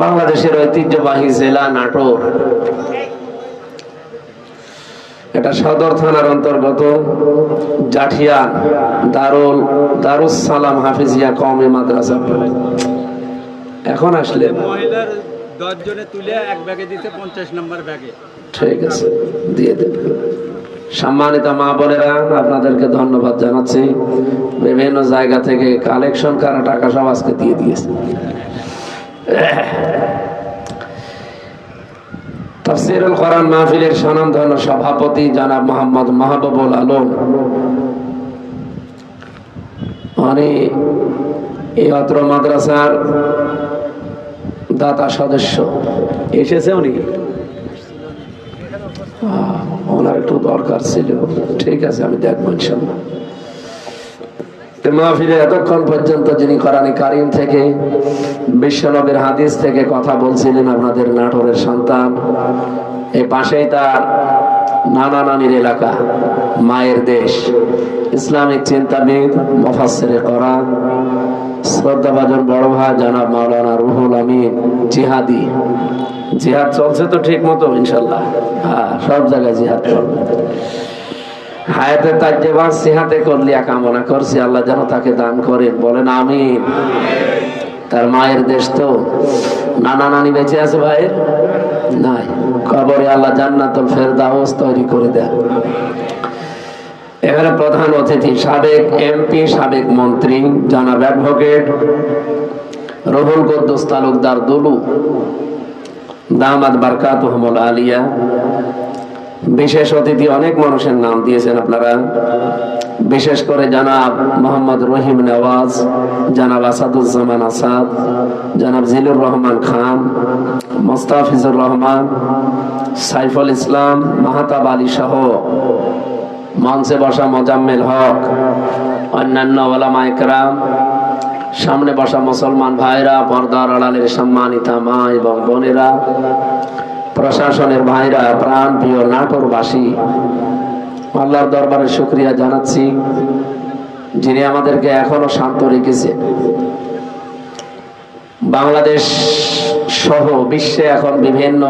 বাংলাদেশের ঐতিহ্যবাহী জেলা নাটোর, এটা সদর থানার অন্তর্গত জাঠিয়ান দারুস সালাম হাফিজিয়া কওমি মাদ্রাসা। এখন আসলেন মহিলার 10 জনে তুলে এক ব্যাগে দিতে 50 নম্বর ব্যাগে। ঠিক আছে, দিয়ে দেবেন। সম্মানিত মা বোনেরা, আপনাদেরকে ধন্যবাদ জানাচ্ছি। বিভিন্ন জায়গা থেকে কালেকশন করা টাকা সব আজকে দিয়ে দিয়েছে। তাফসীরুল কোরআন মাহফিলের স্বনামধন্য সভাপতি জনাব মোহাম্মদ মাহবুবুল আলম, উনি এই অত্র মাদ্রাসার দাতা সদস্য। এসেছে উনি, ওনার একটু দরকার ছিল। ঠিক আছে, আমি দেখবো ইনশাআল্লাহ। মাহফিলে এতক্ষণ পর্যন্ত যিনি কোরআনে কারীম থেকে, বিশ্বনবীর হাদিস থেকে কথা বলছিলেন, আপনাদের নাটোরের সন্তান। এই পাশেই তার নানা নানির এলাকা, মায়ের দেশ, ইসলামিক চিন্তাবিদ, মুফাসসিরে কোরআন, শ্রদ্ধাভাজন বড় ভাই জনাব মাওলানা রুহুল আমিন জিহাদি। জিহাদ চলছে তো ঠিক মতো ইনশাল্লাহ? হ্যাঁ, সব জায়গায় জিহাদ চলবে। হায়াতে তাজ্জেবান সিহাতে করলিয়া কামনা করছি, আল্লাহ যেন তাকে দান করেন, বলেন আমিন। তার মায়ের দেশ তো। নানা নানি বেঁচে আছে ভাইয়ের? নাই। কবরে আল্লাহ জান্নাতুল ফেরদাউস তৈরি করে দেন। এখানে প্রধান অতিথি সাবেক এমপি, সাবেক মন্ত্রী জনাব অ্যাডভোকেট রুহুল কুদ্দুস তালুকদার দুলু দামাত বারকাতুহুমুল আলিয়া। বিশেষ অতিথি অনেক মানুষের নাম দিয়েছেন আপনারা, বিশেষ করে জনাব মোহাম্মদ রহিম নওয়াজ, জনাব আসাদুজ্জামান আসাদ, জনাব জিলুর রহমান খান, মোস্তাফিজুর রহমান, সাইফুল ইসলাম, মাহতাব আলী সহ মঞ্চে বসা মোজাম্মেল হক, অন্যান্য ওলামায়ে কেরাম, সামনে বসা মুসলমান ভাইরা, পর্দার আড়ালের সম্মানিতা মা এবং বোনেরা, প্রশাসনের ভাইরা, প্রাণ প্রিয় নাটোরবাসী, আল্লাহর দরবারে শুকরিয়া জানাচ্ছি যিনি আমাদেরকে এখনো শান্ত রেখেছে। বাংলাদেশ সহ বিশ্বে এখন বিভিন্ন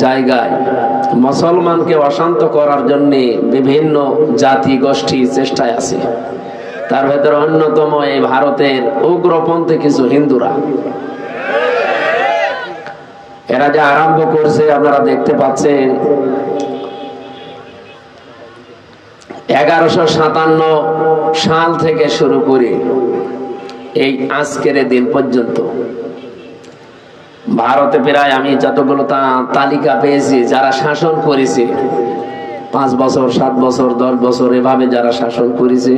জায়গায় মুসলমানকে অশান্ত করার জন্য বিভিন্ন জাতি গোষ্ঠী চেষ্টায় আছে। তার ভেতরে অন্যতম এই ভারতের উগ্রপন্থী কিছু হিন্দুরা। এরা যে আরম্ভ করছে আপনারা দেখতে পাচ্ছেন। 1157 সাল থেকে শুরু করে এই আজকের দিন পর্যন্ত ভারতে প্রায়, আমি যতগুলো তালিকা পেয়েছি, যারা শাসন করেছে 5 বছর, 7 বছর, 10 বছর এভাবে যারা শাসন করেছে,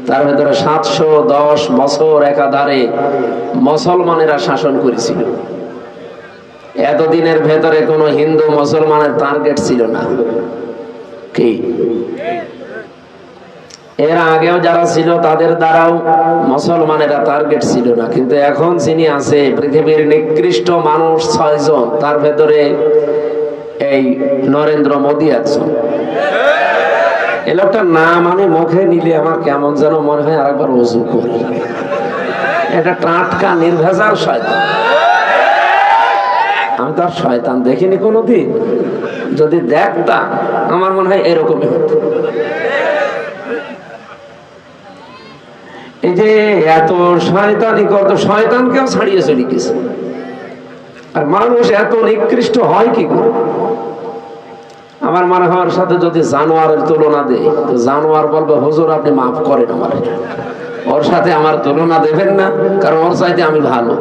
তার ভেতরে 710 বছর একাধারে মুসলমানেরা শাসন করেছিল। এতদিনের ভেতরে কোনো হিন্দু মুসলমানের টার্গেট ছিল না। কি এর আগেও যারা ছিল তাদের দ্বারাও মুসলমানেরা টার্গেট ছিল না। কিন্তু এখন যিনি আছে, পৃথিবীর নিকৃষ্ট মানুষ 6 জন, তার ভেতরে এই নরেন্দ্র মোদী একজন। এই লোকটার নাম আমি মুখে নিলে আমার কেমন যেন মনে হয় আরেকবার ওযু করি। এটা টাটকা নির্ভেজাল শয়তান। আমি তো আর শয়তান দেখিনি কোনোদিন। যদি দেখতাম আমার মনে হয় এরকমই হতো। এই যে এত শয়তানি কত, শয়তানকেও ছাড়িয়ে চলে গেছে। আর মানুষ এত নিকৃষ্ট হয় কি করে? আমার মনে হয় ওর সাথে যদি জানোয়ারের তুলনা দেয়, তো জানোয়ার বলবে হুজুর আপনি মাফ করেন আমার, ওর সাথে আমার তুলনা দেবেন না, কারণ ওর চাইতে আমি ভালো।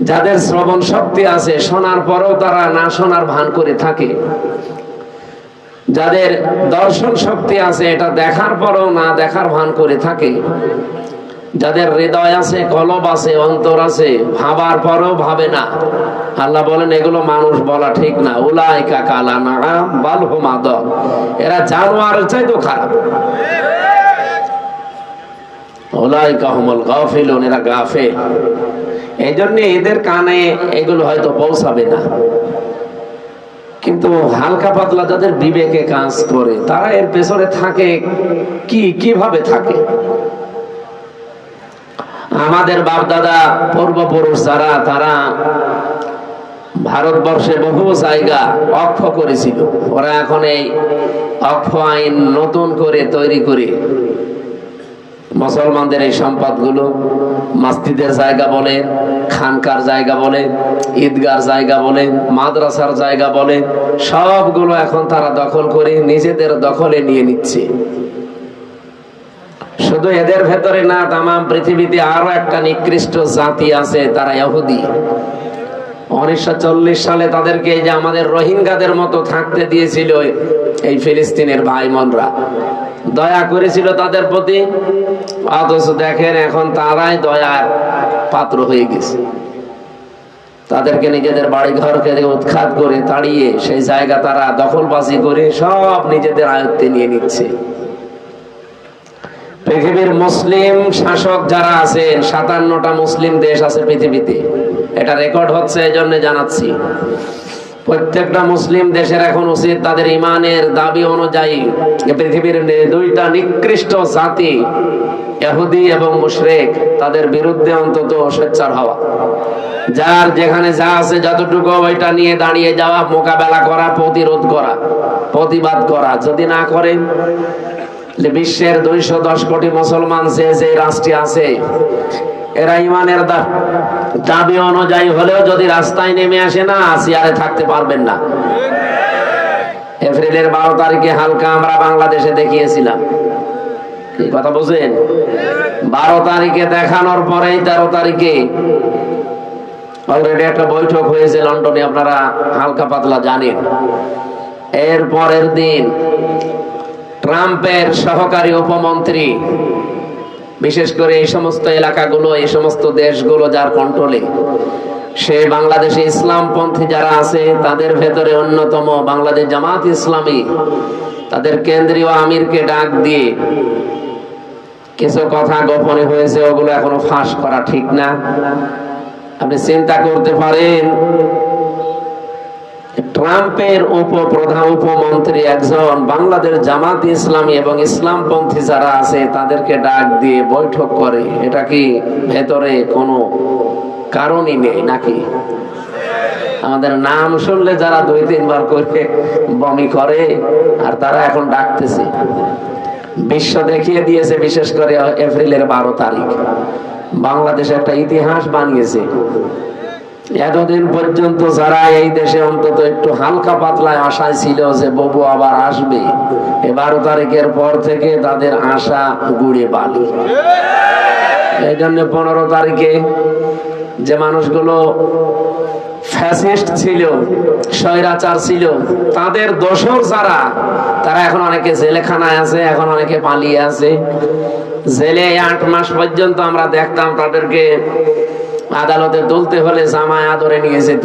যাদের শ্রবণ শক্তি আছে, শোনার পরেও তারা না শোনার ভান করে থাকে। যাদের দর্শন শক্তি আছে, এটা দেখার পরেও না দেখার ভান করে থাকে। যাদের হৃদয় আছে, কলব আছে, অন্তর আছে, ভাবার পরেও ভাবে না। আল্লাহ বলেন এগুলো মানুষ বলা ঠিক না। উলাইকা কাল আনআম বাল হুম আদাল, এরা জানোয়ারের চাইতেও খারাপ। উলাইকা হুমুল গাফিলুন, এরা গাফেল। এই জন্য এদের কানে এগুলো হয়তো পৌঁছাবে না। কিন্তু হালকা পাতলা যাদের বিবেকে কাজ করে, তারা এর পেছনে থাকে। কিভাবে থাকে? আমাদের বাপদাদা পূর্বপুরুষ যারা, তারা ভারতবর্ষে বহু জায়গা অক্ষ করেছিল। ওরা এখন এই অক্ষ আইন নতুন করে তৈরি করে মুসলমানদের এই সম্পদগুলো মসজিদের জায়গা বলে, খানকার জায়গা বলে, ঈদগার জায়গা বলে, মাদ্রাসার জায়গা বলে, সবগুলো এখন তারা দখল করে নিজেদের দখলে নিয়ে নিচ্ছে। শুধু এদের ভেতরে না, তামাম পৃথিবীতে আরো একটা নিকৃষ্ট জাতি আছে, তারা ইহুদি। 1940 সালে তাদেরকে এই যে আমাদের রোহিঙ্গাদের মতো থাকতে দিয়েছিল এই ফিলিস্তিনের ভাই বোনরা, দয়া করেছিল তাদের প্রতি, অথচ দেখেন এখন তারাই দয়ার পাত্র হয়ে গেছে। তাদেরকে নিজেদের বাড়ি ঘরকে উৎখাত করে তাড়িয়ে সেই জায়গা তারা দখলবাজি করে সব নিজেদের আয়ত্তে নিয়ে নিচ্ছে। পৃথিবীর মুসলিম শাসক যারা আছেন, 57টা মুসলিম দেশ আছে পৃথিবীতে, এটা রেকর্ড হচ্ছে, এই জন্য জানাচ্ছি। প্রত্যেকটা মুসলিম দেশের এখন উচিত তাদের ইমানের দাবি অনুযায়ী পৃথিবীর 2টা নিকৃষ্ট জাতি ইহুদি এবং মুশরিক, তাদের বিরুদ্ধে অন্তত সোচ্চার হওয়া। যার যেখানে যা আছে যতটুকু ওইটা নিয়ে দাঁড়িয়ে যাওয়া, মোকাবেলা করা, প্রতিরোধ করা, প্রতিবাদ করা। যদি না করে, বিশ্বের 210 কোটি মুসলমান যে রাষ্ট্রে আছে, এরা ইমানের দাবি অনুযায়ী হলেও যদি রাস্তায় নেমে আসে না, চেয়ারে থাকতে পারবেন না। এপ্রিলের 12 তারিখে হালকা আমরা বাংলাদেশে দেখিয়েছিলাম, কি কথা বুঝেন? 12 তারিখে দেখানোর পরেই 13 তারিখে অলরেডি একটা বৈঠক হয়েছে লন্ডনে, আপনারা হালকা পাতলা জানেন। এর পরের দিন ট্রাম্পের সহকারী উপমন্ত্রী, বিশেষ করে এই সমস্ত এলাকাগুলো, এই সমস্ত দেশগুলো যার কন্ট্রোলে, সে বাংলাদেশে ইসলামপন্থী যারা আছে তাদের ভেতরে অন্যতম বাংলাদেশ জামাত ইসলামী, তাদের কেন্দ্রীয় আমিরকে ডাক দিয়ে কিছু কথা গোপনে হয়েছে, ওগুলো এখনো ফাঁস করা ঠিক না। আপনি চিন্তা করতে পারেন, ট্রাম্পের উপমন্ত্রী একজন বাংলাদেশ জামাত ইসলামী এবং ইসলামপন্থী যারা আছে তাদেরকে ডাক দিয়ে বৈঠক করে, এটা কি ভেতরে কোনো কারণই নেই নাকি? আমাদের নাম শুনলে যারা 2-3 বার করে বমি করে, আর তারা এখন ডাকতেছে। বিশ্ব দেখিয়ে দিয়েছে, বিশেষ করে এপ্রিলের 12 তারিখ বাংলাদেশ একটা ইতিহাস বানিয়েছে। এতদিন পর্যন্ত যারা এই দেশে অন্তত একটু হালকা পাতলায় আশায় ছিল যে বাবু আবার আসবে, 12 তারিখের পর থেকে তাদের আশা গুড়ে বালি। এই জন্য 15 তারিখে যে মানুষগুলো ফ্যাসিস্ট ছিল, স্বৈরাচার ছিল, তাদের দোসর যারা, তারা এখন অনেকে জেলখানায় আছে, এখন অনেকে পালিয়ে আছে। জেলে 8 মাস পর্যন্ত আমরা দেখতাম তাদেরকে আদালতে তুলতে হলে জামায় আদরে নিয়ে যেত।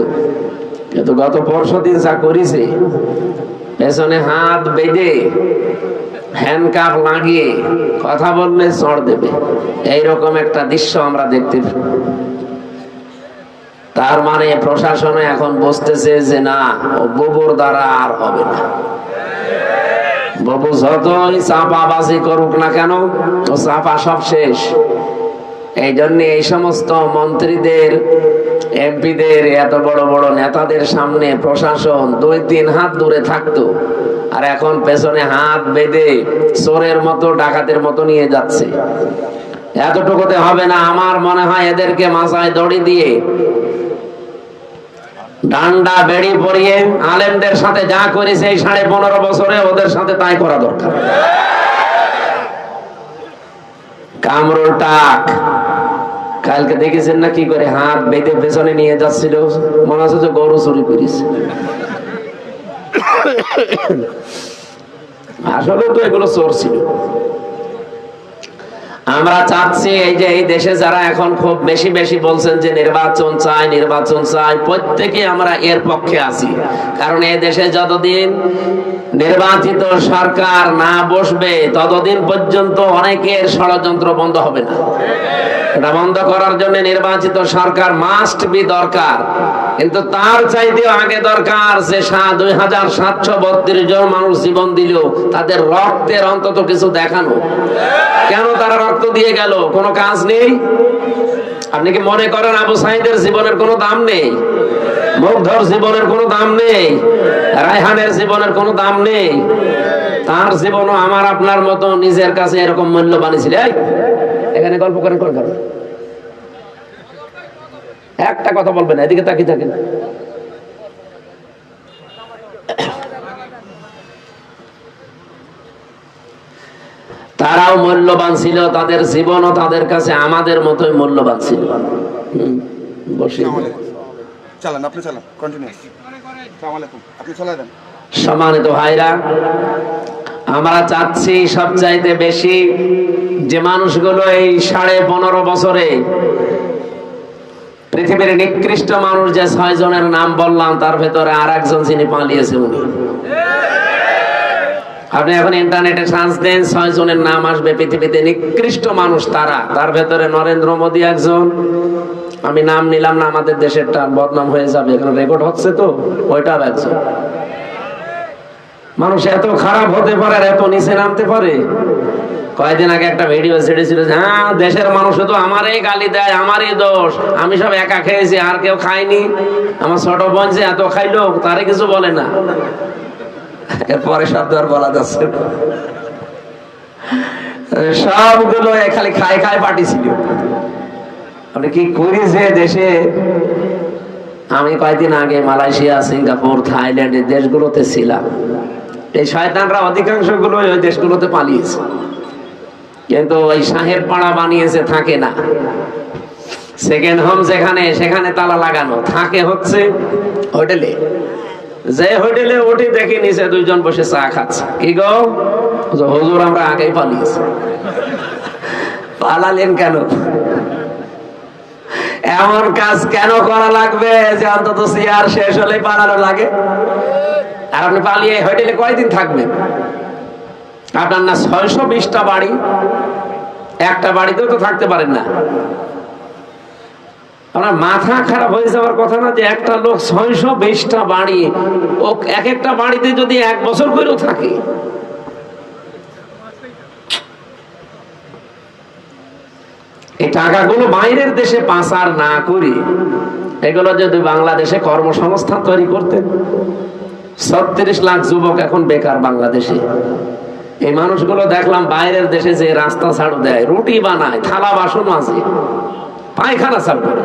কিন্তু গত পরশুদিন যা করেছে, পেছনে হাত বেঁধে হ্যান্ডকাপ লাগিয়ে কথা বললে চড় দেবে, এইরকম একটা দৃশ্য আমরা দেখতে। তার মানে প্রশাসনে এখন বুঝতেছে যে না, ও বুবুর দ্বারা আর হবে না। বাবু যতই চাপাবাজি করুক না কেন, ও চাপা সব শেষ। এই জন্য এই সমস্ত মন্ত্রীদের, এমপিদের, এত বড় বড় নেতাদের সামনে প্রশাসন 2-3 হাত দূরে থাকতো, আর এখন পেছনে হাত বেঁধে চোরের মতো, ডাকাতের মতো নিয়ে যাচ্ছে। এতটুকুতে হবে না, আমার মনে হয় এদেরকে মাথায় দড়ি দিয়ে, ডান্ডা বেড়ি পরিয়ে আলেমদের সাথে যা করেছে এই 15.5 বছরে, ওদের সাথে তাই করা দরকার। কামরুল টাক কালকে দেখেছেন না কি করে হাত বেঁধে পেছনে নিয়ে যাচ্ছিল, মনে হচ্ছে যে গরু চুরি করিস। আসলে তো এগুলো চোর ছিল। আমরা চাচ্ছি এই যে এই দেশে যারা এখন খুব বেশি বেশি বলছেন যে নির্বাচন চাই, নির্বাচন চাই, প্রত্যেকে আমরা এর পক্ষে আছি। কারণ এই দেশে যতদিন নির্বাচিত সরকার না বসবে, ততদিন পর্যন্ত অনেকের ষড়যন্ত্র বন্ধ হবে না। এটা বন্ধ করার জন্য নির্বাচিত সরকার মাস্ট বি দরকার, কিন্তু তার চাইতেও আগে দরকার যে 2732 জন মানুষ জীবন দিল, তাদের রক্তের অন্তত কিছু দেখানো। কেন তারা রক্ত দিয়ে গেল? কোনো কাজ নেই? আপনি কি মনে করেন আবু সাঈদের জীবনের কোনো দাম নেই? মুগ্ধর জীবনের কোনো দাম নেই? রায়হানের জীবনের কোনো দাম নেই? তার জীবনও আমার আপনার মতো নিজের কাছে এরকম মূল্যবান ছিল। এখানে গল্প করেন কোন কারণে? একটা কথা বলবেন, এদিকে তাকিয়ে থাকেন। তারাও মূল্যবান ছিল, তাদের জীবনও তাদের কাছে আমাদের মতোই মূল্যবান ছিল। সম্মানিত ভাইরা, আমরা চাচ্ছি সবচাইতে বেশি যে মানুষগুলো এই 15.5 বছরে পৃথিবীর নিকৃষ্ট মানুষ যে 6 জনের নাম বললাম, তার ভেতরে আর একজন যিনি পালিয়েছে উনি। আপনি এখন ইন্টারনেটে সার্চ দেন, 6 জনের নাম আসবে পৃথিবীতে নিকৃষ্ট মানুষ তারা। তার ভেতরে নরেন্দ্র মোদী একজন। আমি নাম নিলাম না, আমাদের দেশেরটা বদনাম হয়ে যাবে, এখানে রেকর্ড হচ্ছে তো, ওইটাও একজন। মানুষ এত খারাপ হতে পারে আর এত নিচে নামতে পারে? কয়েকদিন আগে একটা ভিডিও ছেড়েছিল, হ্যাঁ দেশের মানুষ শুধু আমারই গালি দেয়, আমারই দোষ, আমি সব একা খেয়েছি আর কেউ খায়নি, আমার ছোট বোন যে এত খাইলো তারে কিছু বলে না। এরপরে শব্দ আর বলা যাচ্ছে না। সবগুলো খালি খায় খায় পাঠিয়েছিল। আপনি কি করেছে দেশে? আমি কয়েকদিন আগে মালয়েশিয়া, সিঙ্গাপুর, থাইল্যান্ড এই দেশগুলোতে ছিলাম। এই শয়তানরা অধিকাংশ গুলো ওই দেশগুলোতে পালিয়েছে, কিন্তু ওই সাহেব পাড়া বানিয়েছে, থাকে না। সেকেন্ড হোম যেখানে, সেখানে তালা লাগানো, থাকে হচ্ছে হোটেলে। যে হোটেলে উঠি দেখি নিচে 2 জন বসে চা খাচ্ছে। কি গো হুজুর, আমরা আগেই পালিয়েছি। পালালেন কেন? এমন কাজ কেন করা লাগবে যে অন্তত চেয়ার শেষ হলেই পালানো লাগে? আর আপনি পালিয়ে হোটেলে কয়দিন থাকবেন? আপনার না 620টা বাড়ি, একটা বাড়িতেও তো থাকতে পারেন না। আপনার মাথা খারাপ হয়ে যাওয়ার কথা না যে একটা লোক 620টা বাড়ি, ও এক একটা বাড়িতে যদি 1 বছর করেও থাকে। এই টাকাগুলো বাইরের দেশে পাচার না করি, এগুলো যদি বাংলাদেশে কর্মসংস্থান তৈরি করতেন। 36 লাখ যুবক এখন বেকার বাংলাদেশে। এই মানুষগুলো দেখলাম বাইরের দেশে যে রাস্তা ঝাড়ু দেয়, রুটি বানায়, থালা বাসন মাজে, পায়খানা সাফ করে।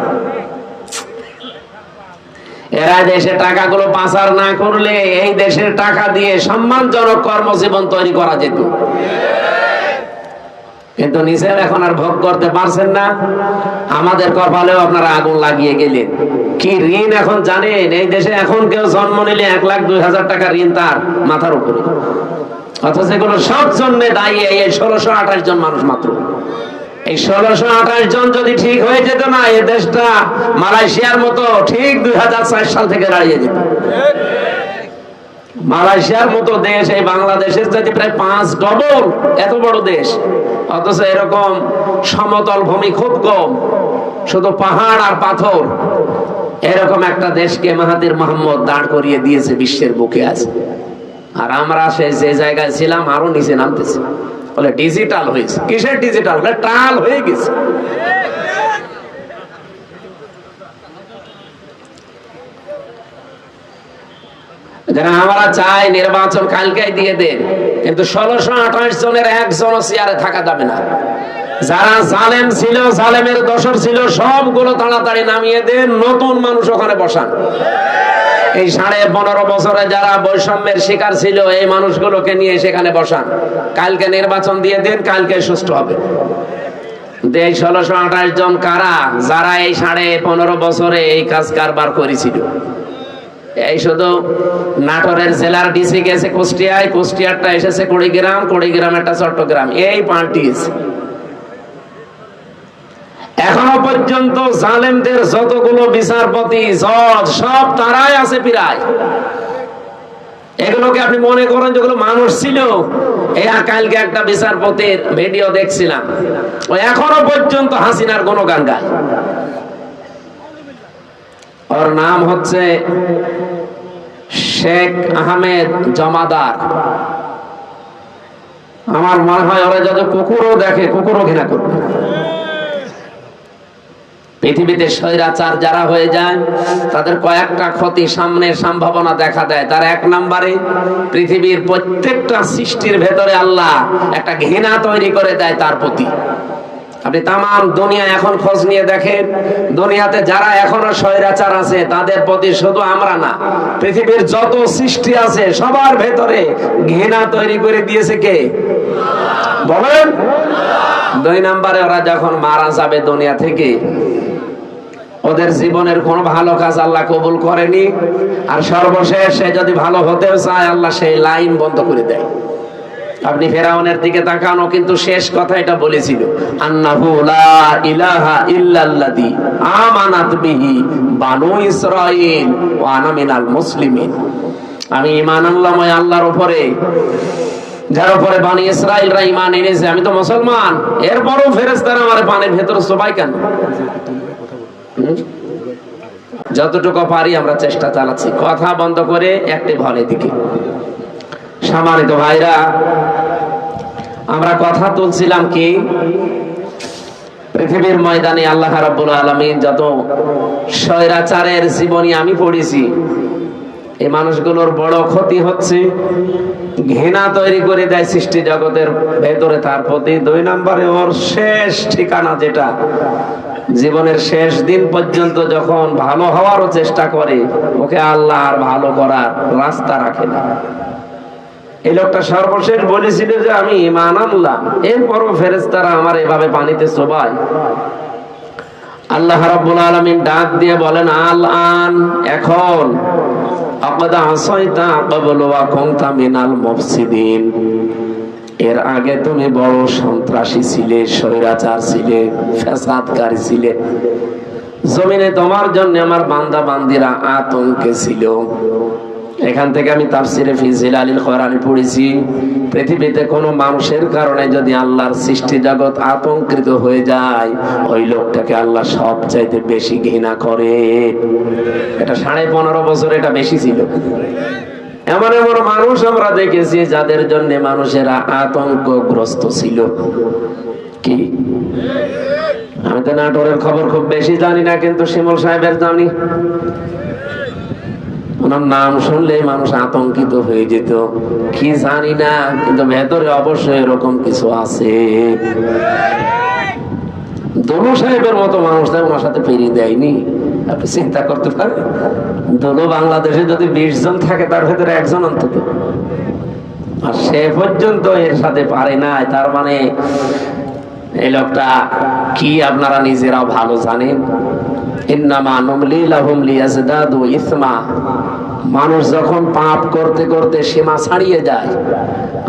এরা দেশে টাকাগুলো পাচার না করলে এই দেশের টাকা দিয়ে সম্মানজনক কর্মজীবন তৈরি করা যেত। কিন্তু নিজের এখন আর ভোগ করতে পারছেন না। আমাদের কপালেও আপনারা আগুন লাগিয়ে গেলেন। কি ঋণ এখন জানেন? এই দেশে এখন কেউ জন্ম নিলে 1,02,000 টাকা ঋণ তার মাথার উপরে, অথচ এগুলো সব জন্মে দায়ী এই 1628 জন মানুষ মাত্র। এই 1628 জন যদি ঠিক হয়ে যেত না, এই দেশটা মালয়েশিয়ার মতো ঠিক 2004 সাল থেকে দাঁড়িয়ে যেত। মালয়েশিয়ার মতো দেশ এই বাংলাদেশের চাইতে প্রায় 5 ডবল এত বড় দেশ, অথচ এরকম সমতল ভূমি খুব কম, শুধু পাহাড় আর পাথর। এরকম একটা দেশকে মাহাথির মোহাম্মদ দাঁড় করিয়ে দিয়েছে বিশ্বের বুকে আছে। আর আমরা যে জায়গায় ছিলাম আরো নিচে নামতেছি। বলে ডিজিটাল হয়েছে। কিসের ডিজিটাল? টাল হয়ে গেছে। আমরা চাই নির্বাচন কালকেই দিয়ে দেন, কিন্তু 1628 জনের একজনও চেয়ারে থাকা যাবে না। যারা জালেম ছিল, জালেমের দোসর ছিল, সবগুলো তাড়াতাড়ি নামিয়ে দেন, নতুন মানুষ ওখানে বসান। এই 15.5 বছরে যারা বৈষম্যের শিকার ছিল, এই মানুষগুলোকে নিয়ে সেখানে বসান। কালকে নির্বাচন দিয়ে দেন, কালকে সুষ্ঠু হবে। 1628 জন কারা? যারা এই 15.5 বছরে এই কাজ কারবার করেছিল। এই শুধু নাটোরের জেলার ডিসি গেছে কুষ্টিয়ায়, কুষ্টিয়ারটা এসেছে কুড়িগ্রাম, কুড়িগ্রামেরটা চট্টগ্রাম, এই পাল্টিয়েছে। এখনো পর্যন্ত জালেমদের যতগুলো বিচারপতি, জজ, সব তারাই আছে প্রায়। এগুলোকে আপনি মনে করেন যেগুলো মানুষ ছিল, এই কালকে একটা বিচারপতির ভিডিও দেখছিলাম, ও এখনো পর্যন্ত হাসিনার গুণগান গায়। ওর নাম হচ্ছে শেখ আহমেদ জমাদার। আমার মনে হয় ওরা যদি কুকুরও দেখে, কুকুরও ঘৃণা করবে। পৃথিবীতে স্বৈরাচার যারা হয়ে যায় তাদের কয়েকটা ক্ষতি সামনের সম্ভাবনা দেখা দেয়। তার এক নম্বরে পৃথিবীর প্রত্যেকটা সৃষ্টির ভেতরে আল্লাহ একটা ঘৃণা তৈরি করে দেয় তার প্রতি। আপনি তাম দুনিয়া এখন খোঁজ নিয়ে দেখেন, দুনিয়াতে যারা এখনো স্বৈরাচার আছে তাদের প্রতি শুধু আমরা না, পৃথিবীর যত সৃষ্টি আছে সবার ভেতরে ঘৃণা তৈরি করে দিয়েছে কে বলেন? দুই নম্বরে ওরা যখন মারা যাবে দুনিয়া থেকে, ওদের জীবনের কোনো ভালো কাজ আল্লাহ কবুল করেনি, আর সর্বশেষ সে যদি ভালো হতেও চায় আল্লাহ সেই লাইন বন্ধ করে দেয়। আপনি ফেরাউনের দিকে তাকানো, কিন্তু শেষ কথা এটা বলেছিল, আন্নাহু লা ইলাহা ইল্লাল্লাযী আমানাত বিহি বানু ইসরাঈল ওয়া আনা মিনাল মুসলিমিন। আমি ঈমান আনলাম ওই আল্লাহর উপরে যার উপরে বানি ইসরাঈলরা ঈমান এনেছে, আমি তো মুসলমান। এরপরও ফেরেশতারা আমারে পানির ভেতরে চোবাই কেন? যতটুকু পারি আমরা চেষ্টা চালাচ্ছি। কথা বন্ধ করে একটি ভালো দিকে। সম্মানিত ভাইরা, আমরা কথা তুলছিলাম কি, পৃথিবীর ময়দানে আল্লাহ রাব্বুল আলামিন যত স্বৈরাচারের জীবনী আমি পড়েছি, এই মানুষগুলোর বড় ক্ষতি হচ্ছে ঘৃণা তৈরি করে দেয় সৃষ্টি জগতের ভেতরে তার প্রতি। দুই নম্বরে ওর শেষ ঠিকানা, যেটা জীবনের শেষ দিন পর্যন্ত যখন ভালো হওয়ারও চেষ্টা করে, ওকে আল্লাহ আর ভালো করার রাস্তা রাখে না। এই লোকটা সর্বশেষ বলেছিল যে আমি ঈমান আনলাম, এরপরও ফেরেশতারা আমার এভাবে পানিতে চোবায়। আল্লাহ রাব্বুল আলামিন ডাক দিয়ে বলেন, আল আন, এখন, আকাদ আসাইতা ক্বাবলু ওয়া কুনতা মিনাল মুফসিদিন, এর আগে তুমি বড় সন্ত্রাসী ছিলে, স্বৈরাচার ছিলে, ফ্যাসাদকারী ছিলে। জমিনে তোমার জন্য আমার বান্দা বান্দিরা আতঙ্কে ছিল। এখান থেকে আমি তাফসিরে ফি জিলালিল কোরআন পড়েছি, পৃথিবীতে কোনো মানুষের কারণে যদি আল্লাহর সৃষ্টি জগৎ আতঙ্কিত হয়ে যায়, ওই লোকটাকে আল্লাহ সবচাইতে বেশি ঘৃণা করে। এটা 15.5 বছর এটা বেশি ছিল। এমন এমন মানুষ আমরা দেখেছি যাদের জন্য মানুষেরা আতঙ্কগ্রস্ত ছিল। কি, আমি তো নাটোরের খবর খুব বেশি জানি না, কিন্তু শিমুল সাহেবের জানি। ওনার নাম শুনলে মানুষ আতঙ্কিত হয়ে যেত। কি জানি না, কিন্তু ভেতরে অবশ্যই এরকম কিছু আছে। দোলো সাহেবের মতো মানুষদের ওনার সাথে পেরিয়ে দেয়নি। আপনি চিন্তা করতে পারেন, দোলো বাংলাদেশে যদি 20 জন থাকে তার ভেতরে একজন অন্তত, আর সে পর্যন্ত এর সাথে পারে না। তার মানে এই লোকটা কি আপনারা নিজেরাও ভালো জানেন। ইন্নামা নুমলি লাহুম লিয়াজদাদু ইসমা, মানুষ যখন পাপ করতে করতে সীমা ছাড়িয়ে যায়,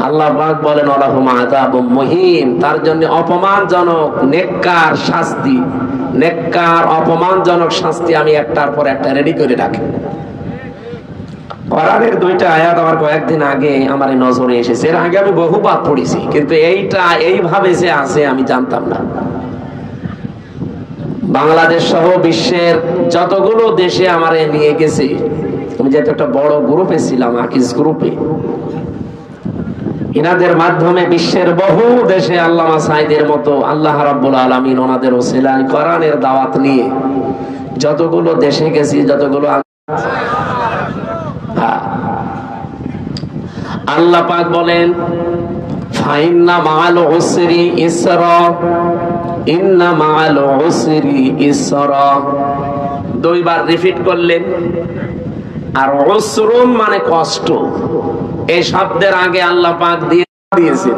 আল্লাহ পাক বলেন ওয়ালাহুম আযাবুম মুহিন, তার জন্য অপমানজনক নেককার শাস্তি, নেককার অপমানজনক শাস্তি আমি একটার পর একটা রেডি করে রাখি। কোরআনের 2টা আয়াত আমার কয়েকদিন আগে আমার নজরে এসেছে। এর আগে আমি বহুবার পড়েছি, কিন্তু এইটা এইভাবে যে আছে আমি জানতাম না। বাংলাদেশ সহ বিশ্বের যতগুলো দেশে আমারে নিয়ে গেছে, আমি যেহেতু একটা বড় গ্রুপে ছিলাম, আকিস গ্রুপে, এনাদের মাধ্যমে বিশ্বের বহু দেশে আল্লামা সাঈদের মতো আল্লাহ রাব্বুল আলামিন ওনাদের ওসিলায় কোরআনের দাওয়াত নিয়ে যতগুলো দেশে গেছি, যতগুলো আল্লাহ পাক বলেন ফাইন্না মাআল উসরি ইসরা, ইন্না মাআল উসরি ইসরা, 2 বার রিপিট করলেন। আর উসরুন মানে কষ্ট, এই শব্দের আগে আল্লাহ পাক দিয়েছেন।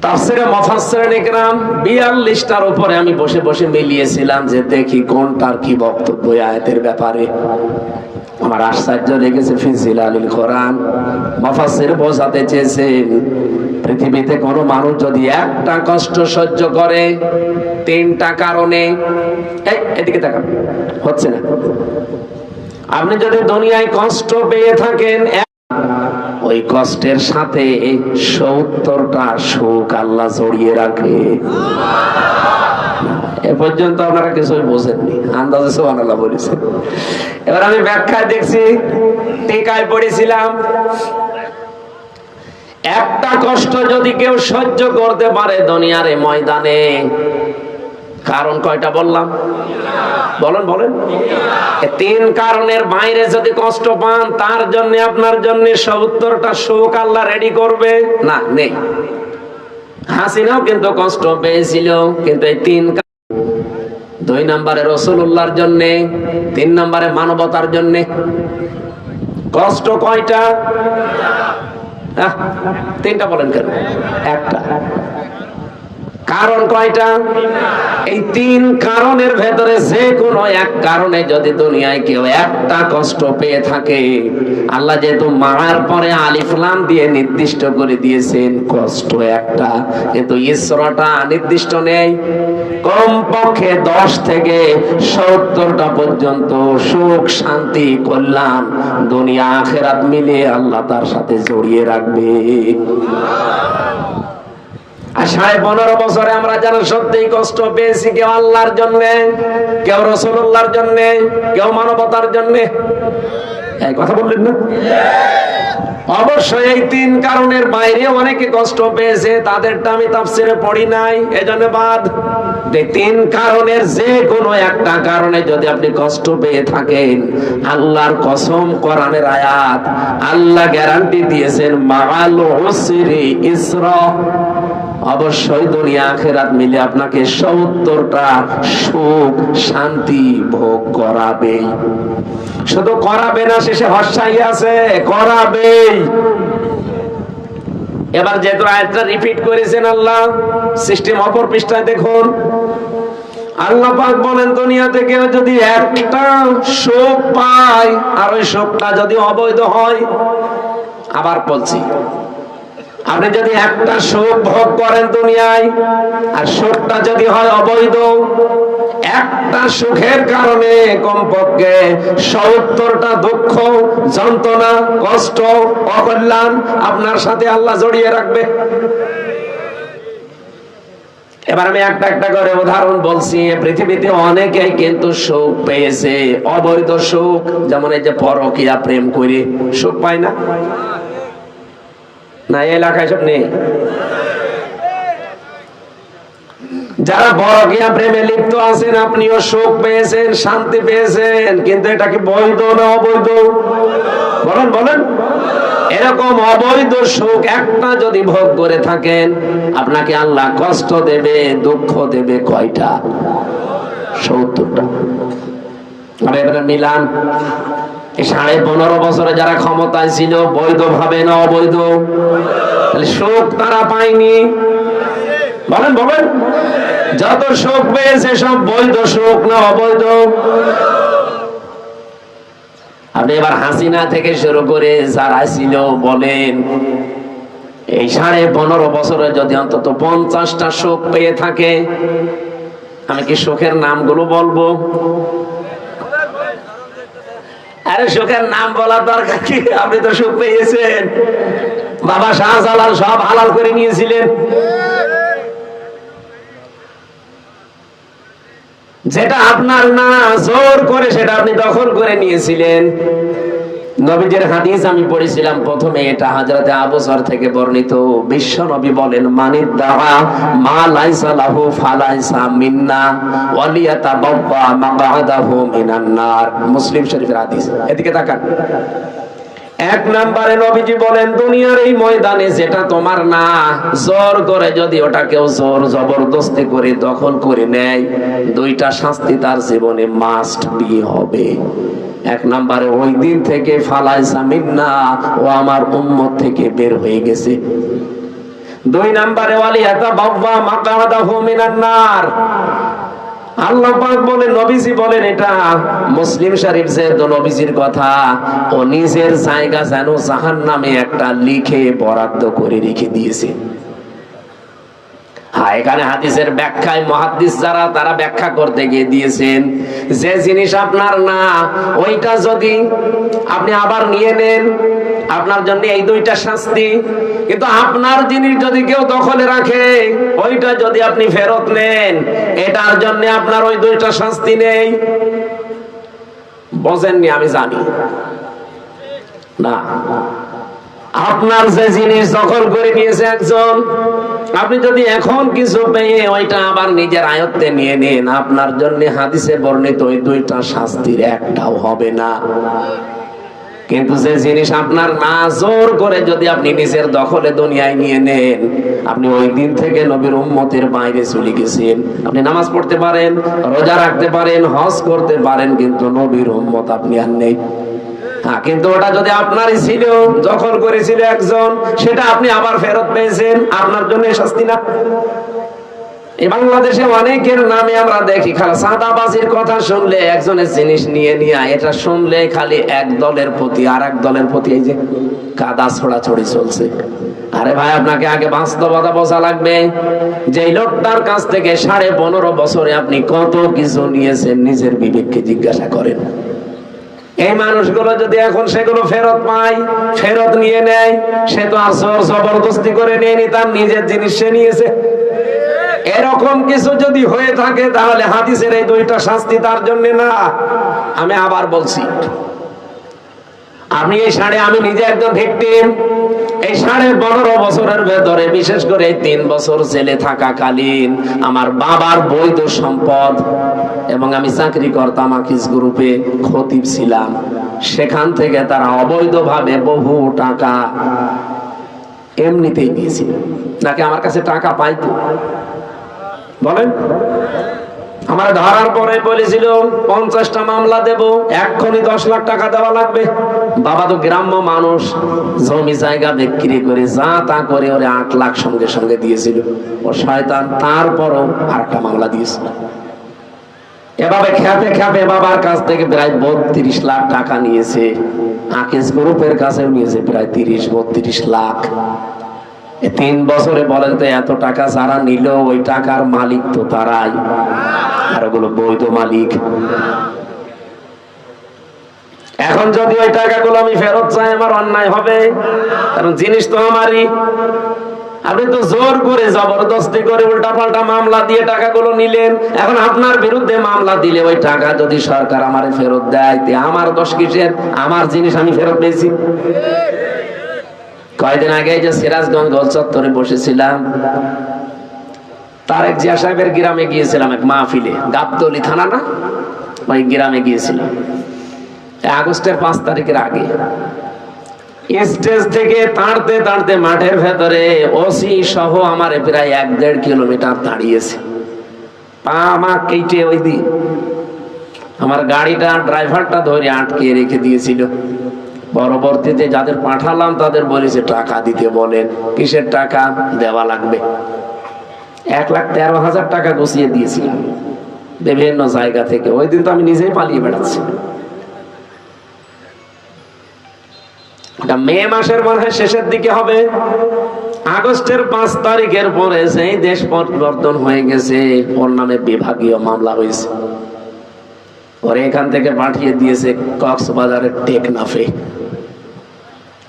তাফসীরে মুফাসসিরিন ইকরাম 42টার উপরে আমি বসে বসে মিলিয়েছিলাম যে দেখি কোনটার কি বক্তব্য আয়াতের ব্যাপারে। আমার আশ্চর্য লেগেছে, ফি জিলালিল কোরআন মুফাসসির বোঝাতে চেয়েছেন পৃথিবীতে কোনো মানুষ যদি একটা কষ্ট সহ্য করে 3টা কারণে, এদিকে তাকান, হচ্ছে না, আপনি যদি দুনিয়ায় কষ্ট পেয়ে থাকেন, ওই কষ্টের সাথে 70টা সুখ আল্লাহ জড়িয়ে রাখে। এ পর্যন্ত আপনারা কিছুই বোঝেননি, আন্দাজে সুবহানাল্লাহ বলেছেন। এবার আমি ব্যাখ্যায় দেখছি, টিকায় পড়েছিলাম, একটা কষ্ট যদি কেউ সহ্য করতে পারে দুনিয়ার এই ময়দানে, কারণ কয়টা বললাম? বলেন বলেন। 3 কারণের বাইরে যদি কষ্ট পান, তার জন্য আপনার জন্য 70টা সুখ আল্লাহ রেডি করবে না? নেই। হাসিনাও কিন্তু কষ্ট পেয়েছিল, কিন্তু এই 3 2 নম্বরে রাসূলুল্লাহর জন্য, 3 নম্বরে মানবতার জন্য। কষ্ট কয়টা? 3টা বলেন কেন? একটা। কারণ কয়টা? এই 3 কারণের ভেতরে যে কোনো এক কারণে যদি দুনিয়ায় কেউ একটা কষ্ট পেয়ে থাকে, আল্লাহ যেহেতু মার পরে আলিফ লাম দিয়ে নির্দিষ্ট করে দিয়েছেন কষ্ট একটা, কিন্তু ইসরাটা নির্দিষ্ট নেই। কমপক্ষে 10 থেকে 70টা পর্যন্ত সুখ, শান্তি, কল্যাণ দুনিয়া আখিরাত মিলিয়ে আল্লাহ তার সাথে জড়িয়ে রাখবে। আর 15.5 বছরে আমরা যেন সত্যিই কষ্ট পেয়েছি, কেউ আল্লাহর জন্য, কেউ রাসূলুল্লাহর জন্য, কেউ মানবতার জন্য। এই কথা বললেন না? অবশ্যই এই 3 কারণের বাইরে অনেকে কষ্ট পেয়েছে, তাদেরটা আমি তাফসিরে পড়ি নাই, এজন্য বাদ। 3 কারণের যে কোনো একটা কারণে যদি আপনি কষ্ট পেয়ে থাকেন, আল্লাহর কসম, কোরআনের আয়াত, আল্লাহ গ্যারান্টি দিয়েছেন মাআল উসরি ইসরা, অবশ্যই দুনিয়া আখিরাত মিলে আপনাকে 70টা সুখ, শান্তি ভোগ করাবে। শুধু করাবে না, শেষে হর্ষাই আছে, করাবে। এবার যেহেতু আয়াতটা রিপিট করেছেন আল্লাহ, সিস্টেম অপর পৃষ্ঠায় দেখুন, আল্লাহ পাক বলেন দুনিয়াতে কেউ যদি একটা সুখ পায়, আর ওই সুখটা যদি অবৈধ হয়, আবার বলছি, আপনি যদি একটা সুখ ভোগ করেন দুনিয়ায়, আর সুখটা যদি হয় অবৈধ, একটা সুখের কারণে কমপক্ষে 70টা দুঃখ, যন্ত্রণা, কষ্ট, অকল্যাণ আপনার সাথে আল্লাহ জড়িয়ে রাখবে। এবার আমি একটা একটা করে উদাহরণ বলছি। পৃথিবীতে অনেকেই কিন্তু সুখ পেয়েছে, অবৈধ সুখ, যেমন এই যে পরকীয়া প্রেম করে সুখ পায় না, না এলাকায় সব নেই। যারা পরকীয়া প্রেমে লিপ্ত আছেন, আপনিও সুখ পেয়েছেন, শান্তি পেয়েছেন, কিন্তু এটা কি বৈধ না অবৈধ? বলেন বলেন। এরকম অবৈধ সুখ একটা যদি ভোগ করে থাকেন, আপনাকে আল্লাহ কষ্ট দেবে, দুঃখ দেবে কয়টা? 70টা। আর এবারে মিলান, এই 15.5 বছরে যারা ক্ষমতায় ছিল, বৈধ ভাবে না অবৈধ? তাহলে সুখ তারা পায়নি? বলেন বলেন। যত সুখ পেয়েছে সব বৈধ সুখ না অবৈধ? আপনি এবার হাসিনা থেকে শুরু করে যারা ছিল বলেন, এই 15.5 বছরে যদি অন্তত 50টা সুখ পেয়ে থাকে, আমি কি সুখের নামগুলো বলবো? আরে সুখের নাম বলার দরকার কি? আপনি তো সুখ পেয়েছেন। বাবা শাহজালাল সব হালাল করে নিয়েছিলেন। যেটা আপনার না, জোর করে সেটা আপনি দখল করে নিয়েছিলেন। নবীজির হাদিস আমি পড়েছিলাম প্রথমে, এটা হযরতে আবু যর থেকে বর্ণিত। বিশ্ব নবী বলেন, মানিদ দাআ মা লাইসা লাহু ফালাইসা মিন্না ওয়ালিয়াতাবাওয়া মাকআদাহু মিনান নার। মুসলিম শরীফের হাদিস। এদিকে তাকান। 1 নম্বরে নবীজি বলেন, দুনিয়ার এই ময়দানে যেটা তোমার না, জোর করে যদি ওটা কেউ জোর জবরদস্তি করে দখল করে নেয়, 2টা শাস্তি তার জীবনে মাস্ট বি হবে। 1 নম্বরে ওই দিন থেকে ফালাইসা মিন্না, ও আমার উম্মত থেকে বের হয়ে গেছে। 2 নম্বরে ওয়ালিয়াতাবাওয়া মাকআদাহু মিনান নার। আল্লাহ পাক বলেন, নবীজি বলেন, এটা মুসলিম শরীফ যে নবীজির কথা, ও নিজের জায়গা যেন জাহান্নামে একটা লিখে বরাদ্দ করে রেখে দিয়েছে। হ্যাঁ, এখানে হাদিসের ব্যাখ্যায় মুহাদ্দিস যারা, তারা ব্যাখ্যা করতে গিয়ে দিয়েছেন, যে জিনিস আপনার না, ওইটা যদি আপনি আবার নিয়ে নেন, আপনার জন্য এই দুইটা শাস্তি। কিন্তু আপনার জিনিস যদি কেউ দখলে রাখে, ওইটা যদি আপনি ফেরত নেন, এটার জন্য আপনার ওই দুইটা শাস্তি নেই। বোঝেননি? আমি জানি না। আপনার যে জিনিস দখল করে নিয়েছে একজন, আপনি যদি এখন কিছু পেয়ে ওইটা আবার নিজের আয়ত্তে নিয়ে নেন, আপনার জন্য হাদিসে বর্ণিত ওই দুইটা শাস্তির একটাও হবে না। কিন্তু যে জিনিস আপনার না জোর করে যদি আপনি নিজের দখলে দুনিয়ায় নিয়ে নেন, আপনি ওই দিন থেকে নবীর উম্মতের বাইরে চলে গেছেন। আপনি নামাজ পড়তে পারেন, রোজা রাখতে পারেন, হজ করতে পারেন, কিন্তু নবীর উম্মত আপনি আর নেই। কিন্তু ওটা যদি আপনারই ছিল, দখল করেছিল একজন, সেটা আপনি আবার ফেরত পেয়েছেন, আপনার জন্য শাস্তি না? এই বাংলাদেশে অনেকের নামে আমরা দেখি খালি সাদাবাজির কথা শুনলে, একজনের জিনিস নিয়ে নিয়ে এটা শুনলে খালি এক দলের প্রতি আর এক দলের প্রতি এই যে কাদা ছোড়াছড়ি চলছে। আরে ভাই, আপনাকে আগে বাস্তবতা বোঝা লাগবে। যে লোকটার কাছ থেকে 15.5 বছরে আপনি কত কিছু নিয়েছেন, নিজের বিবেককে জিজ্ঞাসা করেন। এই মানুষগুলো যদি এখন সেগুলো ফেরত পায়, ফেরত নিয়ে নেয়, সে তো আর জোর জবরদস্তি করে নেয়নি, তার নিজের জিনিস সে নিয়েছে। এরকম কিছু যদি হয়ে থাকে, তাহলে হাদিসের এই দুইটা শাস্তি তার জন্য না। আমি আবার বলছি, আমি আমি নিজে একজন ভিকটিম। এই 15.5 বছরের ভেতরে, বিশেষ করে 3 বছর জেলে থাকাকালীন, আমার বাবার বৈধ সম্পদ, এবং আমি চাকরি করতাম আকিজ গ্রুপে, খতিব ছিলাম, সেখান থেকে তারা অবৈধভাবে বহু টাকা এমনিতেই দিয়েছিল। নাকি আমার কাছে টাকা পাইতো? বলেন। আমার ধরার পরে বলেছিল 50টা মামলা দেব, এক্ষুনি 10 লাখ টাকা দেওয়া লাগবে। বাবা তো গ্রাম্য মানুষ, জমি জায়গা বিক্রি করে যা তা করে ওরে 8 লাখ সঙ্গে সঙ্গে দিয়েছিল। ও শয়তান তারপরও আরেকটা মামলা দিয়েছিল। এভাবে খেপে খেপে বাবার কাছ থেকে প্রায় 32 লাখ টাকা নিয়েছে। আকিজ গ্রুপের কাছেও নিয়েছে প্রায় 30-32 লাখ। 3 বছরে বলেন তো, এত টাকা যারা নিল, ওই টাকার মালিক তো তারাই, আর ওগুলো বৈধ মালিক। এখন যদি ওই টাকাগুলো আমি ফেরত চাই, আমার অন্যায় হবে, কারণ জিনিস তো আমারই। আপনি তো জোর করে জবরদস্তি করে উল্টাপাল্টা মামলা দিয়ে টাকাগুলো নিলেন। এখন আপনার বিরুদ্ধে মামলা দিলে ওই টাকা যদি সরকার আমারে ফেরত দেয়, আমার দোষ কিসের? আমার জিনিস আমি ফেরত পেয়েছি। কয়েকদিন আগে যে সিরাজগঞ্জ গোল চত্বরে বসেছিলাম, তারেক জিয়া সাহেবের গ্রামে গিয়েছিলাম এক মাহফিলে, গাবতলী থানা না, ওই গ্রামে গিয়েছিলাম আগস্টের 5 তারিখের আগে। স্টেজ থেকে তাড়তে তাড়তে মাঠের ভেতরে ওসি সহ আমার প্রায় 1-1.5 কিলোমিটার দাঁড়িয়েছে। পা মা কেটে ওই দিন আমার গাড়িটা ড্রাইভারটা ধরে আটকে রেখে দিয়েছিল। পরবর্তীতে যাদের পাঠালাম তাদের বলেছে টাকা দিতে বলেন। কিসের টাকা? দেওয়া লাগবে। 1,13,000 টাকা গুছিয়ে দিয়েছিলাম বিভিন্ন জায়গা থেকে। ওই দিন তো আমি নিজেই পালিয়ে বেড়াচ্ছি। মে মাসের মনে হয় শেষের দিকে হবে। আগস্টের 5 তারিখের পরে সেই দেশ পরিবর্তন হয়ে গেছে, ওর নামে বিভাগীয় মামলা হয়েছে। ওর এখান থেকে পাঠিয়ে দিয়েছে কক্সবাজারের টেকনাফে।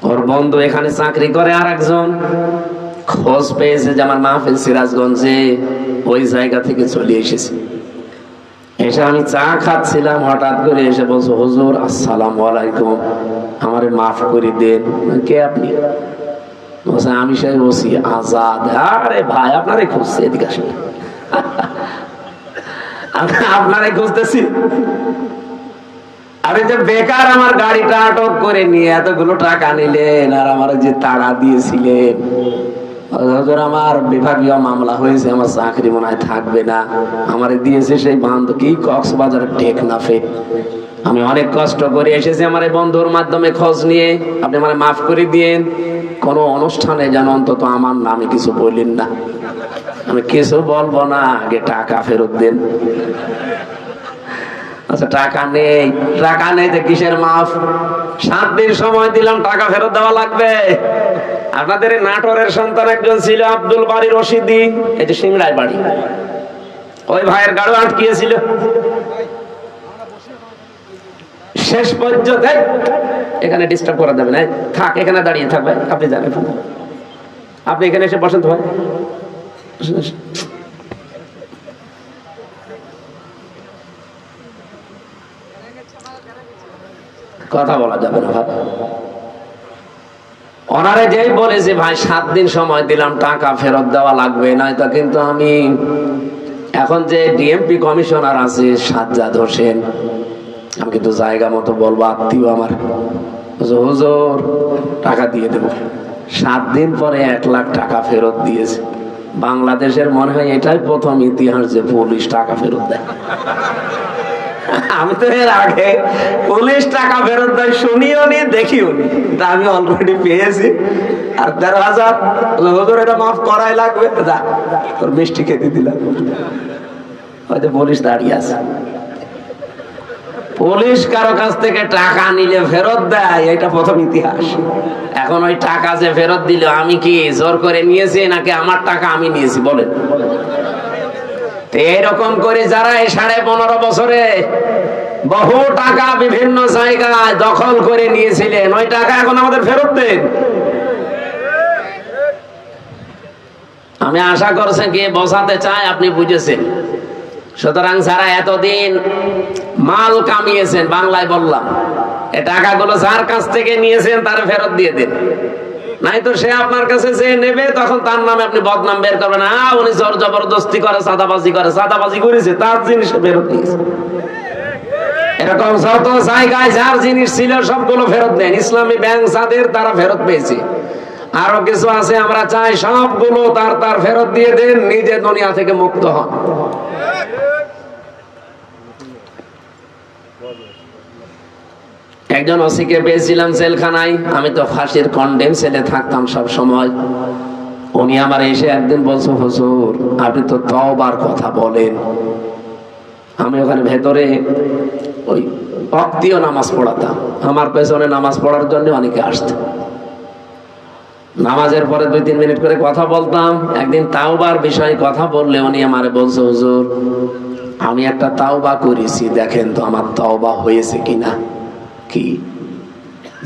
ওর বন্ধু এখানে চাকরি করে, আর একজন খোঁজ পেয়েছে যে আমার মাহফিল সিরাজগঞ্জে, ওই জায়গা থেকে চলে এসেছে। এসে আমি চা খাচ্ছিলাম, হঠাৎ করে এসে বলছো, হুজুর আসসালামু আলাইকুম, আমারে মাফ করে দেন। কে আপনি? বলছে আমি সেই ওসি আজাদ। আরে ভাই, আপনারে খুঁজছে, এদিকে আসেন। আপনারে খুঁজতেছি। আরে যে বেকার আমার গাড়িটা আটক করে নিয়ে এতগুলো টাকা নিলেন, আর আমার যে তাড়া দিয়েছিলেন, আমার বিভাগীয় মামলা হয়েছে, আমার চাকরি মনে হয় থাকবে না। আমারে দিয়েছে সেই বান্ধব কি কক্সবাজারের টেকনাফে। আমি অনেক কষ্ট করে এসেছি আমার এই বন্ধুর মাধ্যমে খোঁজ নিয়ে, আপনি আমার মাফ করে দিয়েন। কোন অনুষ্ঠানে যেন অন্তত আমার নামে কিছু বললেন না। আমি কিছু বলবো না, আগে টাকা ফেরত দেন। আচ্ছা, টাকা নেই, টাকা নেই তো কিসের মাফ? 7 দিন সময় দিলাম, টাকা ফেরত দেওয়া লাগবে। আপনাদের নাটোরের সন্তান একজন ছিল আব্দুল বাড়ি রশিদি, এই যে সিংড়ায় বাড়ি, ওই ভাইয়ের গাড়ি আটকিয়েছিল। শেষ পর্যন্ত এখানে ডিস্টার্ব করা যাবে না, থাক এখানে দাঁড়িয়ে থাক ভাই, আপনি যান, আপনি এখানে এসে বসেন তো ভাই। কথা বলা যাবে না ভাই। ওনারে যেই বলেছে ভাই 7 দিন সময় দিলাম, টাকা ফেরত দেওয়া লাগবে, নয়তো কিন্তু আমি এখন যে ডিএমপি কমিশনার আছে সাজ্জাদ হোসেন, আমি কিন্তু জায়গা মতো বলবো, আত্মীয় আমার, হুজুর টাকা দিয়ে দেবো। 7 দিন পরে 1 লাখ টাকা ফেরত দিয়েছে। বাংলাদেশের মনে হয় এটাই প্রথম ইতিহাস যে পুলিশ টাকা ফেরত দেয়। আমি তো এর আগে পুলিশ টাকা ফেরত দেয় শুনিও নি, দেখিও নি, তা আমি অলরেডি পেয়েছি। আর 13,000 হুজুর এটা মাফ করাই লাগবে, যা তোর মিষ্টি খেতে দিলাম। হয়তো পুলিশ দাঁড়িয়ে আছে। পুলিশ কারো কাছ থেকে টাকা নিলে ফেরত দেয়, এটা প্রথম ইতিহাস। এখন ওই টাকা যে ফেরত দিল, আমি কি জোর করে নিয়েছি নাকি আমার টাকা আমি নিয়েছি বলেন? এইরকম করে যারা এই 15.5 বছরে বহু টাকা বিভিন্ন জায়গায় দখল করে নিয়েছিলেন, ওই টাকা এখন আমাদের ফেরত দেন। আমি আশা করছেন কি বোঝাতে চাই আপনি বুঝেছেন। সুতরাং যারা এতদিন মাল কামিয়েছেন, বাংলায় বললাম, এ টাকাগুলো যার কাছ থেকে নিয়েছেন তার ফেরত দিয়ে দিন, নাই তো সে আপনার কাছে যে নেবে তখন তার নামে আপনি বদনাম বের করবেন, উনি জোর জবরদস্তি করে, চাঁদাবাজি করে, চাঁদাবাজি করেছে, তার জিনিস ফেরত দিয়েছে। এরকম যত জায়গায় যার জিনিস ছিল সবগুলো ফেরত দেন। ইসলামী ব্যাংক যাদের, তারা ফেরত পেয়েছে। আরো কিছু আছে, আমরা চাই সবগুলো তার ফেরত দিয়ে দেন, নিজে দুনিয়া থেকে মুক্ত হন। একজন ওসিকে পেয়েছিলাম জেলখানায়, আমি তো ফাঁসির কন্ডেম সেলে থাকতাম সব সময়। উনি আমার এসে একদিন বলছো, হুজুর আপনি তো তওবার কথা বলেন। আমি ওখানে ভেতরে ওই অক্তীয় নামাজ পড়াতাম, আমার পেছনে নামাজ পড়ার জন্য অনেকে আসতো। নামাজের পরে 2-3 মিনিট করে কথা বলতাম। একদিন তাওবার বিষয়ে কথা বললে উনি আমারে বলছে, হুজুর আমি একটা তাওবা করেছি, দেখেন তো আমার তাওবা হয়েছে কিনা। কি?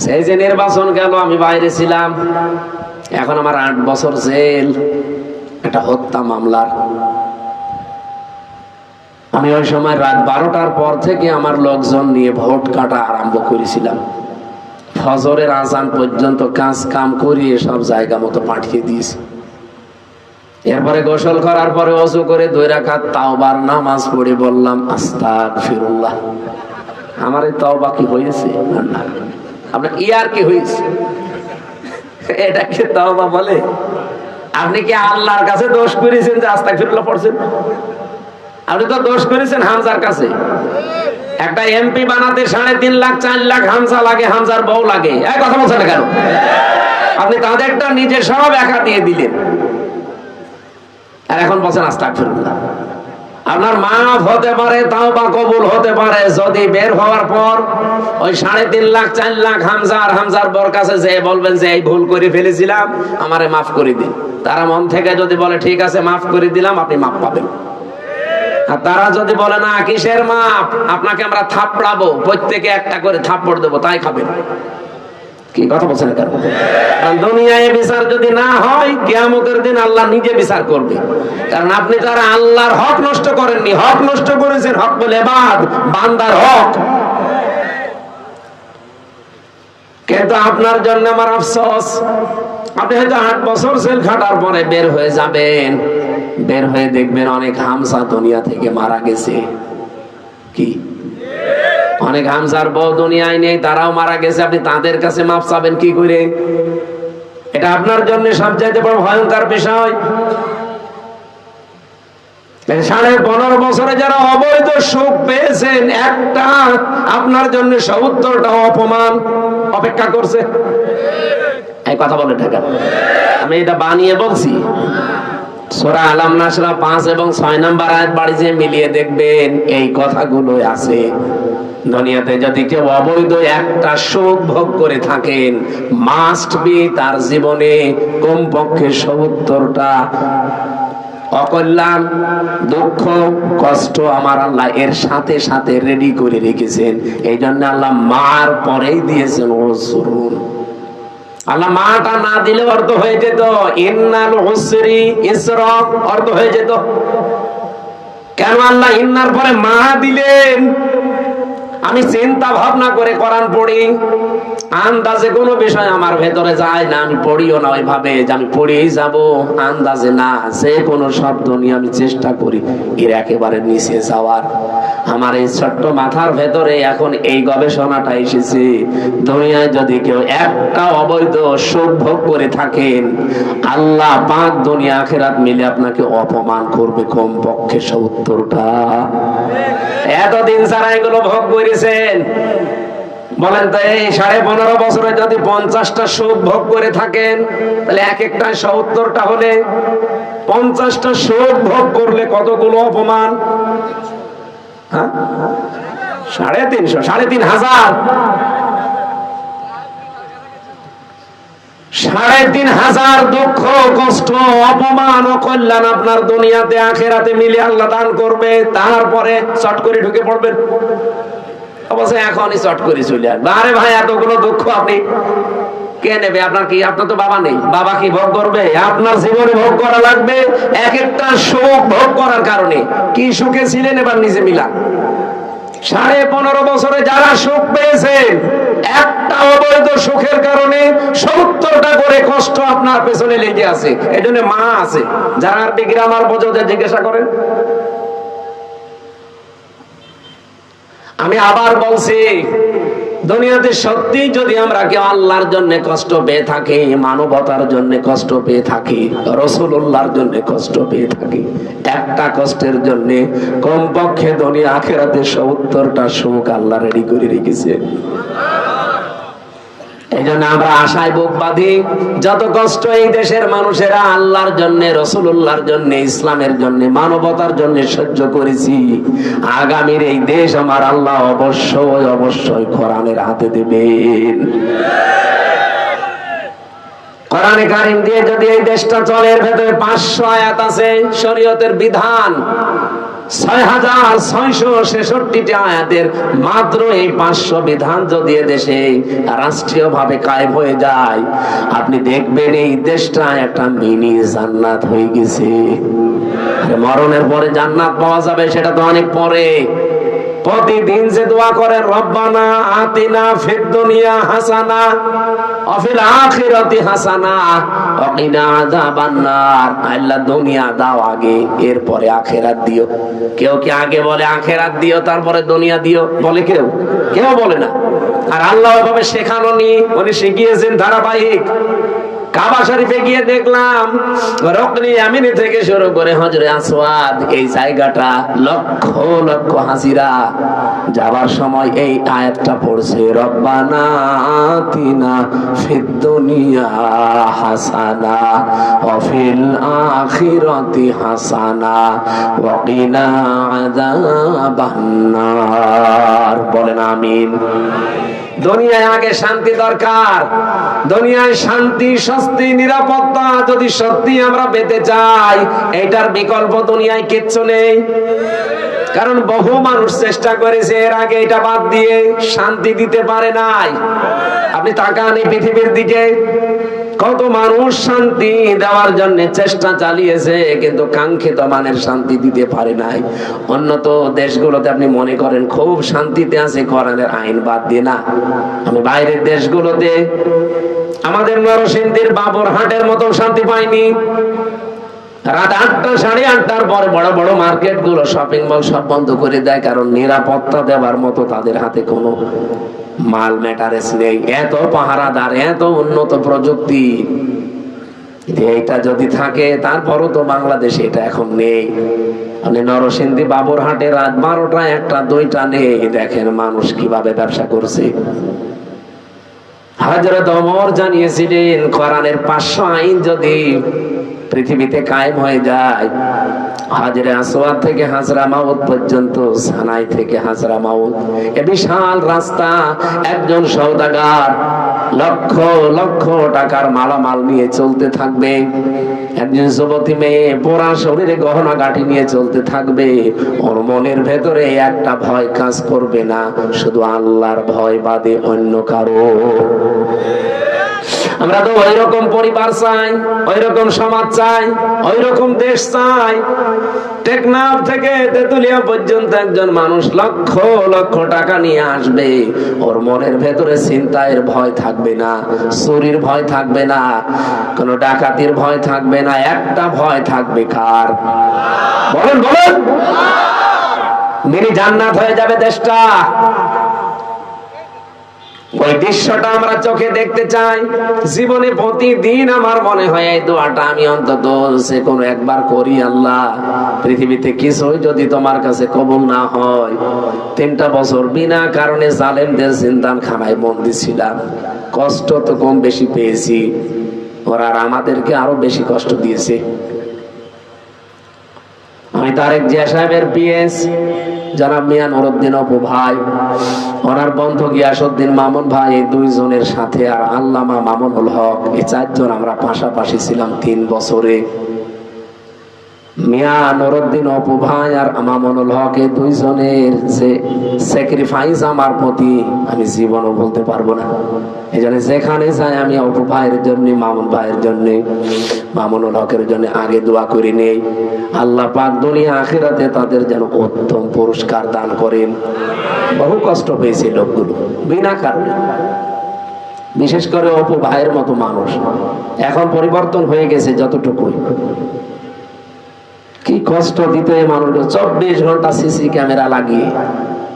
সেই যে নির্বাচন গেল, আমি বাইরে ছিলাম, এখন আমার 8 বছর জেল, একটা হত্যা মামলার। আমি ওই সময় রাত 12টার পর থেকে আমার লোকজন নিয়ে ভোট কাটা আরম্ভ করেছিলাম। ফজরের আজান পর্যন্ত কাজ কাম করিয়ে সব জায়গা মতো পাঠিয়ে দিয়েছি। এরপরে গোসল করার পরে ওযু করে 2 রাকাত তাওবার নামাজ পড়ে বললাম, আস্তাগফিরুল্লাহ। আমার এই তাওবা কি হয়েছে? না, আপনার ইয়ার কি হয়েছে? এটাকে তাওবা বলে? আপনি কি আল্লাহর কাছে দোষ করেছেন যে আস্তাগফিরুল্লাহ পড়ছেন? আপনি তো দোষ করেছেন হামজার কাছে। একটা এমপি বানাতে 3.5 লাখ 4 লাখ হামজা লাগে, হামজার বউ লাগে। এই কথা বলছেন না কেন? আপনি তাদেরটা নিজে সব একা দিয়ে দিলেন, আর এখন বলছেন আস্তাগফিরুল্লাহ। আপনার মাফ হতে পারে, তাওবা কবুল হতে পারে যদি বের হওয়ার পর ওই 3.5 লাখ 4 লাখ হামজার বর কাছে যে বলবেন যে এই ভুল করে ফেলেছিলাম, আমারে মাফ করে দিন। তারা মন থেকে যদি বলে ঠিক আছে মাফ করে দিলাম, আপনি মাফ পাবেন। আর তারা যদি বলে না কিসের মাপ, আপনাকে আমরা থাপড়াবো, প্রত্যেকে একটা করে থাপ্পড় দেবো, তাই খাবেন। কি কথা বলছেন? দুনিয়ায় বিচার যদি না হয়, কিয়ামতের দিন আল্লাহ নিজে বিচার করবে। কারণ আপনি তারা আল্লাহর হক নষ্ট করেননি, হক নষ্ট করেছেন হক বলে বান্দার হক। কিন্তু আপনার জন্য আমার আফসোস, আপনি হয়তো 8 বছর জেল খাটার পরে বের হয়ে যাবেন, বের হয়ে দেখবেন অনেক হামজা দুনিয়া থেকে মারা গেছে। কি? অনেক হামজার বউ দুনিয়ায় নেই, তারাও মারা গেছে। আপনি তাদের কাছে মাফ চাবেন কি করে? এটা আপনার জন্য সবচাইতে বড় ভয়ঙ্কর বিষয়। 15.5 বছরে যারা অবৈধ সুখ পেয়েছেন, একটা আপনার জন্য 70টা অপমান অপেক্ষা করছে। এই কথা বলে ঢাকা, আমি এটা বানিয়ে বলছি। সূরা আলাম নাসরা 5 এবং 6 নম্বর আয়াত বাড়ি যে মিলিয়ে দেখবেন এই কথাগুলো আছে। দুনিয়াতে যদি কেউ অবৈধ একটা সুখ ভোগ করে থাকেন, মাস্ট বি তার জীবনে কমপক্ষে 70টা অকল্যাণ, দুঃখ, কষ্ট আমার আল্লাহ এর সাথে সাথে রেডি করে রেখেছেন। এই জন্য আল্লাহ মার পরেই দিয়েছেন উসরুন। আল্লাহ মাটা না দিলে অর্থ হয়ে যেত ইন্নাল উসরি ইসরা, অর্থ হয়ে যেত। কেন আল্লাহ ইন্নার পরে মা দিলেন? আমি চিন্তা ভাবনা করে কোরআন পড়ি, আন্দাজে কোনো বিষয় আমার ভেতরে যায় না, আমি পড়িও না ওইভাবে যে আমি পড়েই যাব, আন্দাজে না, যে কোনো শব্দ নিয়ে আমি চেষ্টা করি এর একেবারে নিচে যাওয়ার। আমার এই ছোট্ট মাথার ভেতরে এখন এই গবেষণাটা এসেছে, দুনিয়ায় যদি কেউ একটা অবৈধ সুখ ভোগ করে থাকেন, আল্লাহ পাক দুনিয়া আখিরাত মিলে আপনাকে অপমান করবে কমপক্ষে 70টা। এতদিন যারা এগুলো ভোগ করেছেন, বলেন তো এই 15.5 বছরে যদি 50টা সুখ ভোগ করে থাকেন, তাহলে এক একটা 70টা হলে 50টা সুখ ভোগ করলে কতগুলো অপমান? 350, 3,500, 3,500 দুঃখ, কষ্ট, অপমান, অকল্যাণ আপনার দুনিয়াতে আখিরাতে মিলে আল্লাহ দান করবে। তারপরে চট করে ঢুকে পড়বেন, অবশ্যই এখনই চট করে চলে আসবে। আরে ভাই, এতগুলো দুঃখ আপনি কে নেবে? আপনার কি, আপনার তো বাবা নেই, বাবা কি ভোগ করবে? আপনার জীবনে ভোগ করা লাগবে। এক একটা সুখ ভোগ করার কারণে কি সুখে ছিলেন এবার নিজে মিলা। 15.5 বছরে যারা সুখ পেয়েছেন, একটা অবৈধ সুখের কারণে 70টা করে কষ্ট আপনার পেছনে লেগে আছে। এই জন্য মা আছে, যারা আরবি গ্রামার বোঝো জিজ্ঞাসা করেন। আমি আবার বলছি, দুনিয়াতে সত্যি যদি আমরা কেউ আল্লাহর জন্য কষ্ট পেয়ে থাকি, মানবতার জন্য কষ্ট পেয়ে থাকি, রাসূলুল্লাহর জন্য কষ্ট পেয়ে থাকি, একটা কষ্টের জন্য কমপক্ষে দুনিয়া আখিরাতে 70টা সুখ আল্লাহ রেডি করে রেখেছে। এই জন্য আমরা আশায় বুক বাঁধি, যত কষ্ট এই দেশের মানুষেরা আল্লাহর জন্য, রাসূলুল্লাহর জন্য, ইসলামের জন্য, মানবতার জন্য সহ্য করেছি, আগামীর এই দেশ আমার আল্লাহ অবশ্যই অবশ্যই কোরআনের হাতে দেবেন। কোরআনে কারীম দিয়ে যদি এই দেশটা চলে, এর ভেতরে 500 আয়াত আছে শরীয়তের বিধান, 6,666টি আয়াতের মাত্র এই 500 বিধান যদি দেশে রাষ্ট্রীয় ভাবে কায়েম হয়ে যায়, আপনি দেখবেন এই দেশটা একটা মিনি জান্নাত হয়ে গেছে। মরণের পরে জান্নাত পাওয়া যাবে সেটা তো অনেক পরে। প্রতিদিন যে দোয়া করেন, রব্বানা আতিনা ফিদ দুনিয়া হাসানা ওয়া ফিল আখিরাতি হাসানা ওয়া কিনা আযাবান নার, আল্লাহ দুনিয়া দাও আগে, এরপরে আখিরাত দিও। কেউ কি আগে বলে আখিরাত দিও তারপরে দুনিয়া দিও? বলে কেউ? কেউ বলে না। আর আল্লাহ ওইভাবে শেখানো নি, উনি শিখিয়েছেন ধারাবাহিক। কাবা শরীফে গিয়ে দেখলাম রকনি আমিনি থেকে শুরু করে হজরে আসওয়াদ, এই জায়গাটা লক্ষ লক্ষ হাজিরা যাবার সময় এই আয়াতটা পড়ছে, রব্বানা আতিনা ফিদ দুনিয়া হাসানা ওয়া ফিল আখিরাতি হাসানা ওয়া কিনা আযাবান নার। বলেন আমিন। দুনিয়ায় আগে শান্তি দরকার। দুনিয়ায় শান্তি, স্বস্তি, নিরাপত্তা যদি সত্যি আমরা পেতে চাই, এটার বিকল্প দুনিয়ায় কিচ্ছু নেই। কারণ বহু মানুষ চেষ্টা করেছে এর আগে এটা বাদ দিয়ে, শান্তি দিতে পারে নাই। আপনি তাকান এই পৃথিবীর দিকে, কত মানুষ শান্তি দেওয়ার জন্য চেষ্টা চালিয়েছে, কিন্তু কাঙ্ক্ষিত মানের শান্তি দিতে পারে নাই। উন্নত দেশগুলোতে আপনি মনে করেন খুব শান্তিতে আছে, কোরআনের আইন বাদ দিয়ে না। আমি বাইরের দেশগুলোতে, আমাদের নরসিংদীর বাবুরহাটের মতো শান্তি পাইনি। রাত 8টা, 8:30টার পরে বড় বড় মার্কেট গুলো, শপিং মল সব বন্ধ করে দেয়, কারণ নিরাপত্তা দেওয়ার মতো তাদের হাতে কোনো মাল ম্যাটারেস নেই। এত পাহারাদার, এত উন্নত প্রযুক্তি, এইটা যদি থাকে, তারপরও তো বাংলাদেশে এটা এখন নেই। আপনি নরসিংদী বাবুরহাটে রাত 12টা, 1টা, 2টা নেই, দেখেন মানুষ কিভাবে ব্যবসা করছে। হযরত ওমর জানিয়েছিলেন, কোরআনের 500 আইন যদি পৃথিবীতে কায়েম হয়ে যায়, হাজরে আসওয়াদ থেকে হাজরা মাউত পর্যন্ত, সানাই থেকে হাজরা মাউত, এ বিশাল রাস্তা। একজন সওদাগার লক্ষ লক্ষ টাকার মালামাল নিয়ে চলতে থাকবে, একজন যুবতী মেয়ে পোড়া শরীরে গহনা গাঁটি নিয়ে চলতে থাকবে। ওর মনের ভেতরে একটা ভয় কাজ করবে না, শুধু আল্লাহর ভয় বাদে অন্য কারো। আমরা তো ওই রকম পরিবার চাই, ওই রকম সমাজ চাই, ওই রকম দেশ চাই। টেকনাফ থেকে তেতুলিয়া পর্যন্ত একজন মানুষ লক্ষ লক্ষ টাকা নিয়ে আসবে, ওর মনের ভেতরে ছিনতাইয়ের ভয় থাকবে না, চুরির ভয় থাকবে না, কোনো ডাকাতির ভয় থাকবে না। একটা ভয় থাকবে কার? বলেন বলেন। মিনি জান্নাত হয়ে যাবে দেশটা। ওই দৃশ্যটা আমরা চোখে দেখতে চাই। জীবনে প্রতিদিন আমার মনে হয় এই দোয়াটা আমি অন্তত যে কোনো একবার করি, আল্লাহ পৃথিবীতে কিছুই যদি তোমার কাছে কবুল না হয়, 3টা বছর বিনা কারণে জালেমদের জিন্দানখানায় বন্দী ছিলাম, কষ্ট তো কম বেশি পেয়েছি, ওরা আর আমাদেরকে আরো বেশি কষ্ট দিয়েছে। আমি তারেক জিয়া সাহেবের পিএস জনাব মিয়া নুরউদ্দিন অপু ভাই, ওনার বন্ধু গিয়াসউদ্দিন মামুন ভাই, এই 2 জনের সাথে আর আল্লামা মামুনুল হক, এই 4 জন আমরা পাশাপাশি ছিলাম 3 বছরে। মিয়া নুরউদ্দিন অপু ভাই আর মামুনুল হক, এই 2 জনের যে স্যাক্রিফাইস আমার প্রতি আমি জীবনও বলতে পারবো না। এই জন্য যেখানে যাই আমি অপু ভাইয়ের জন্য, মামুন ভাইয়ের জন্য, মামুনুল হকের জন্য আগে দোয়া করে নেই, আল্লাহ পাক দুনিয়া আখিরাতে তাদের যেন উত্তম পুরস্কার দান করেন। বহু কষ্ট পেয়েছে লোকগুলো বিনা কারণে, বিশেষ করে অপু ভাইয়ের মতো মানুষ। এখন পরিবর্তন হয়ে গেছে যতটুকুই, কি কষ্ট দিতে মানুষ। 24 ঘন্টা সিসি ক্যামেরা লাগিয়ে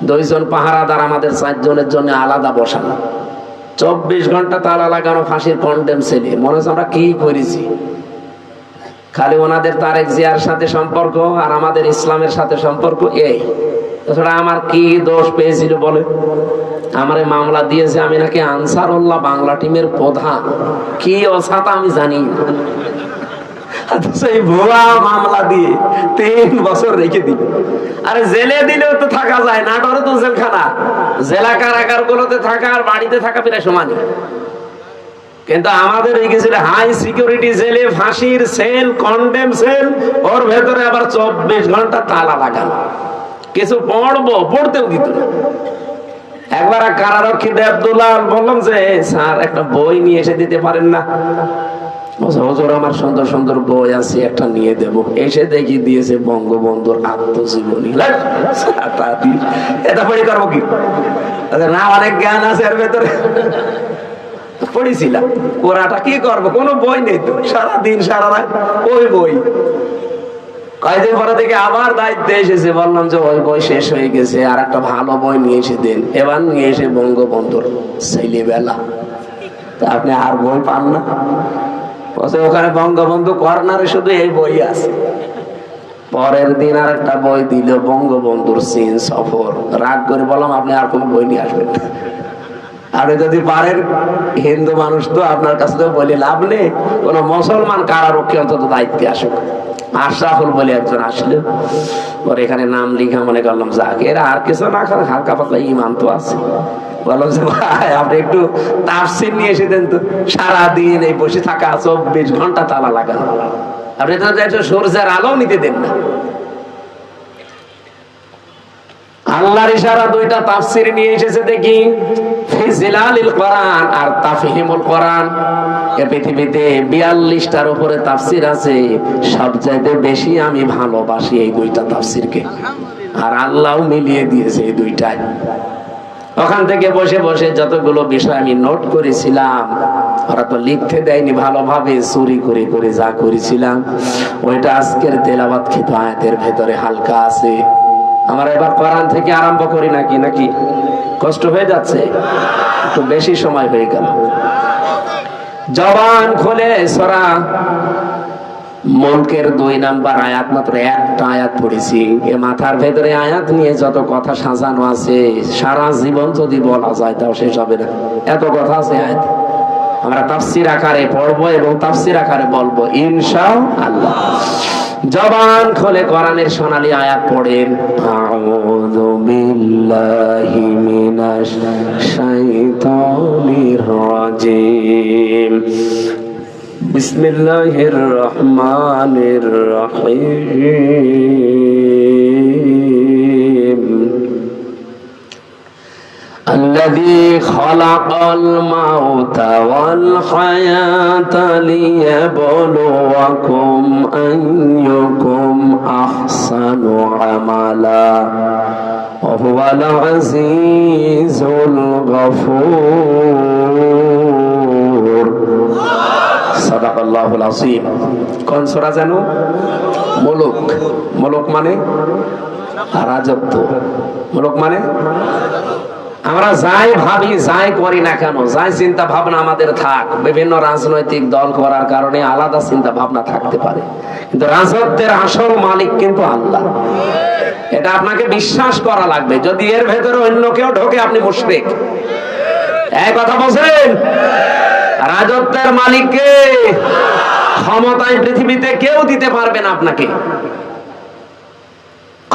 2 জন পাহারাদার আমাদের 4 জনের জন্য আলাদা বসানো, 24 ঘন্টা তালা লাগানো, ফাঁসির কন্ডেম সেলে। মনে হচ্ছে আমরা কি করেছি। খালি ওনাদের তারেক জিয়ার সাথে সম্পর্ক আর আমাদের ইসলামের সাথে সম্পর্ক এই। তাছাড়া আমার কি দোষ পেয়েছিল বলে? আমারে মামলা দিয়েছে, আমি নাকি আনসারুল্লাহ বাংলা টিমের প্রধান, কি অসাতা আমি জানি না। সেই ভুয়া মামলা দিয়ে 3 বছর রেখে দিল। আরে জেলে দিলেও তো থাকা যায়, নাটোরে তো জেলখানা, জেলা কারাগার গুলোতে থাকা আর বাড়িতে থাকা প্রায় সমানই। কিন্তু আমাদের এই গেছিল হাই সিকিউরিটি জেলে, ফাঁসির সেল, কন্ডেম সেল, ওর ভেতরে আবার 24 ঘন্টা তালা লাগানো। কিছু পড়তেও দিত না। একবার কারারক্ষী দেবদুল্লাহ বললাম যে স্যার একটা বই নিয়ে এসে দিতে পারেন না? হুজুর আমার সুন্দর সুন্দর বই আছে, একটা নিয়ে দেব। এসে দেখি দিয়েছে বঙ্গবন্ধুর আত্মজীবনী। এটা পড়ি করবো কি না, অনেক জ্ঞান আছে এর ভেতরে। পড়েছিলাম, ওরাটা কি করবো, কোনো বই নেই তো, সারাদিন সারা রাত ওই বই। কয়েকদিন পরে থেকে আবার দায়িত্বে এসেছে, বললাম যে ওই বই শেষ হয়ে গেছে, আর একটা ভালো বই নিয়ে এসে দেন। এবার নিয়ে এসে বঙ্গবন্ধুর ছেলেবেলা। তা আপনি আর বই পান না? ওখানে বঙ্গবন্ধু কর্নারে শুধু এই বই আছে। পরের দিন আর একটা বই দিল, বঙ্গবন্ধুর চীন সফর। রাগ করে বললাম আপনি আর কোন বই নিয়ে আসবেন না, আপনি যদি পারেন, হিন্দু মানুষ তো আপনার কাছে তো বলে লাভ নেই, কোন মুসলমান কারারক্ষী অন্তত দায়িত্বে আসুক। আশরাফুল বলে একজন আসলো, ওর এখানে নাম লিখা মনে করলাম যাক, এরা আর কিছু না খান, হালকা পাতলা ইমান তো আছে। বললাম যে ভাই আপনি একটু তাফসীর নিয়ে এসে দেন তো। সারাদিন এই বসে থাকা, 24 ঘন্টা তালা লাগানো, আপনি তো একটু সূর্যের আলো নিতে দেন না। আল্লাহর ইশারা 2টা তাফসীর নিয়ে এসেছে দেখি, ফিজিলালিল কোরআন আর তাফহিমুল কোরআন। এই পৃথিবীতে 42টার উপরে তাফসীর আছে, সবচাইতে বেশি আমি ভালোবাসি এই 2টা তাফসীরকে, আর আল্লাহও মিলিয়ে দিয়েছে এই 2টায়। ওখান থেকে বসে বসে যতগুলো বিষয় আমি নোট করেছিলাম, ওরা তো লিখতে দেয়নি, ভালোভাবে চুরি করে করে যা করেছিলাম ওইটা আজকের তেলাওয়াত কৃত আয়াতের ভেতরে হালকা আছে। আমরা এবার কোরআন থেকে আরম্ভ করি নাকি নাকি কষ্ট হয়ে যাচ্ছে, একটু বেশি সময় হয়ে গেল। জবান খুলে সূরা মুলকের 2 নাম্বার আয়াত, মাত্র একটা আয়াত পড়েছি। এ মাথার ভেতরে আয়াত নিয়ে যত কথা সাজানো আছে, সারা জীবন যদি বলা যায় তাও শেষ হবে না, এত কথা আছে আয়াত। আমরা তাফসীর আকারে পড়বো এবং তাফসীর আকারে বলবো ইনশাআল্লাহ। জবান খুলে কোরআনের সোনালী আয়াত পড়েন। আউযু বিল্লাহি মিনাশ শাইতানির রাজিম। বিসমিল্লাহির রহমানির রহিম। الذي خلق الموت والحياة ليبلوكم أيكم أحسن عملا وهو العزيز الغفور صدق الله العظيم। কোন সূরা জানো? মুলুক। মুলুক মানে রাজত্ব। মুলুক মানে আমরা যাই ভাবি, যাই করি না কেন, যাই চিন্তা ভাবনা আমাদের থাক, বিভিন্ন রাজনৈতিক দল করার কারণে আলাদা চিন্তা ভাবনা থাকতে পারে, কিন্তু রাজত্বের আসল মালিক কিন্তু আল্লাহ। এটা আপনাকে বিশ্বাস করা লাগবে। যদি এর ভেতরে অন্য কেউ ঢোকে আপনি মুশরিক। এই কথা বলছেন? রাজত্বের মালিককে ক্ষমতায় পৃথিবীতে কেউ দিতে পারবে না। আপনাকে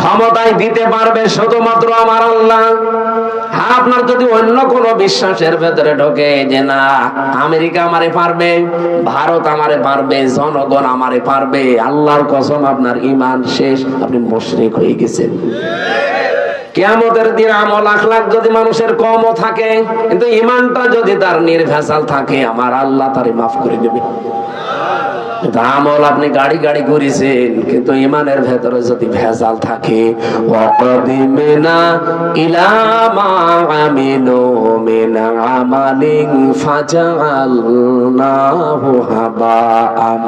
ক্ষমতায় দিতে পারবে শুধুমাত্র আমার আল্লাহ। আপনার যদি অন্য কোনো বিশ্বাসের ভেতরে ঢোকে যে না আমেরিকা আমারে পারবে, ভারত আমারে পারবে, জনগণ আমারে পারবে, আল্লাহর কসম আপনার ঈমান শেষ, আপনি মুশরিক হয়ে গেছেন। কিয়ামতের দিন আমল আখলাক যদি মানুষের কমও থাকে, কিন্তু ঈমানটা যদি তার নির্ভেজাল থাকে, আমার আল্লাহ তারে মাফ করে দেবে। আমল আপনি গাড়ি গাড়ি করেছেন, কিন্তু ইমানের ভেতরে যদি ভেজাল থাকে, ওয়াকদিমিনা ইলা মা আমিলু মিন আমালিন ফাজআলনাহু হাবাআম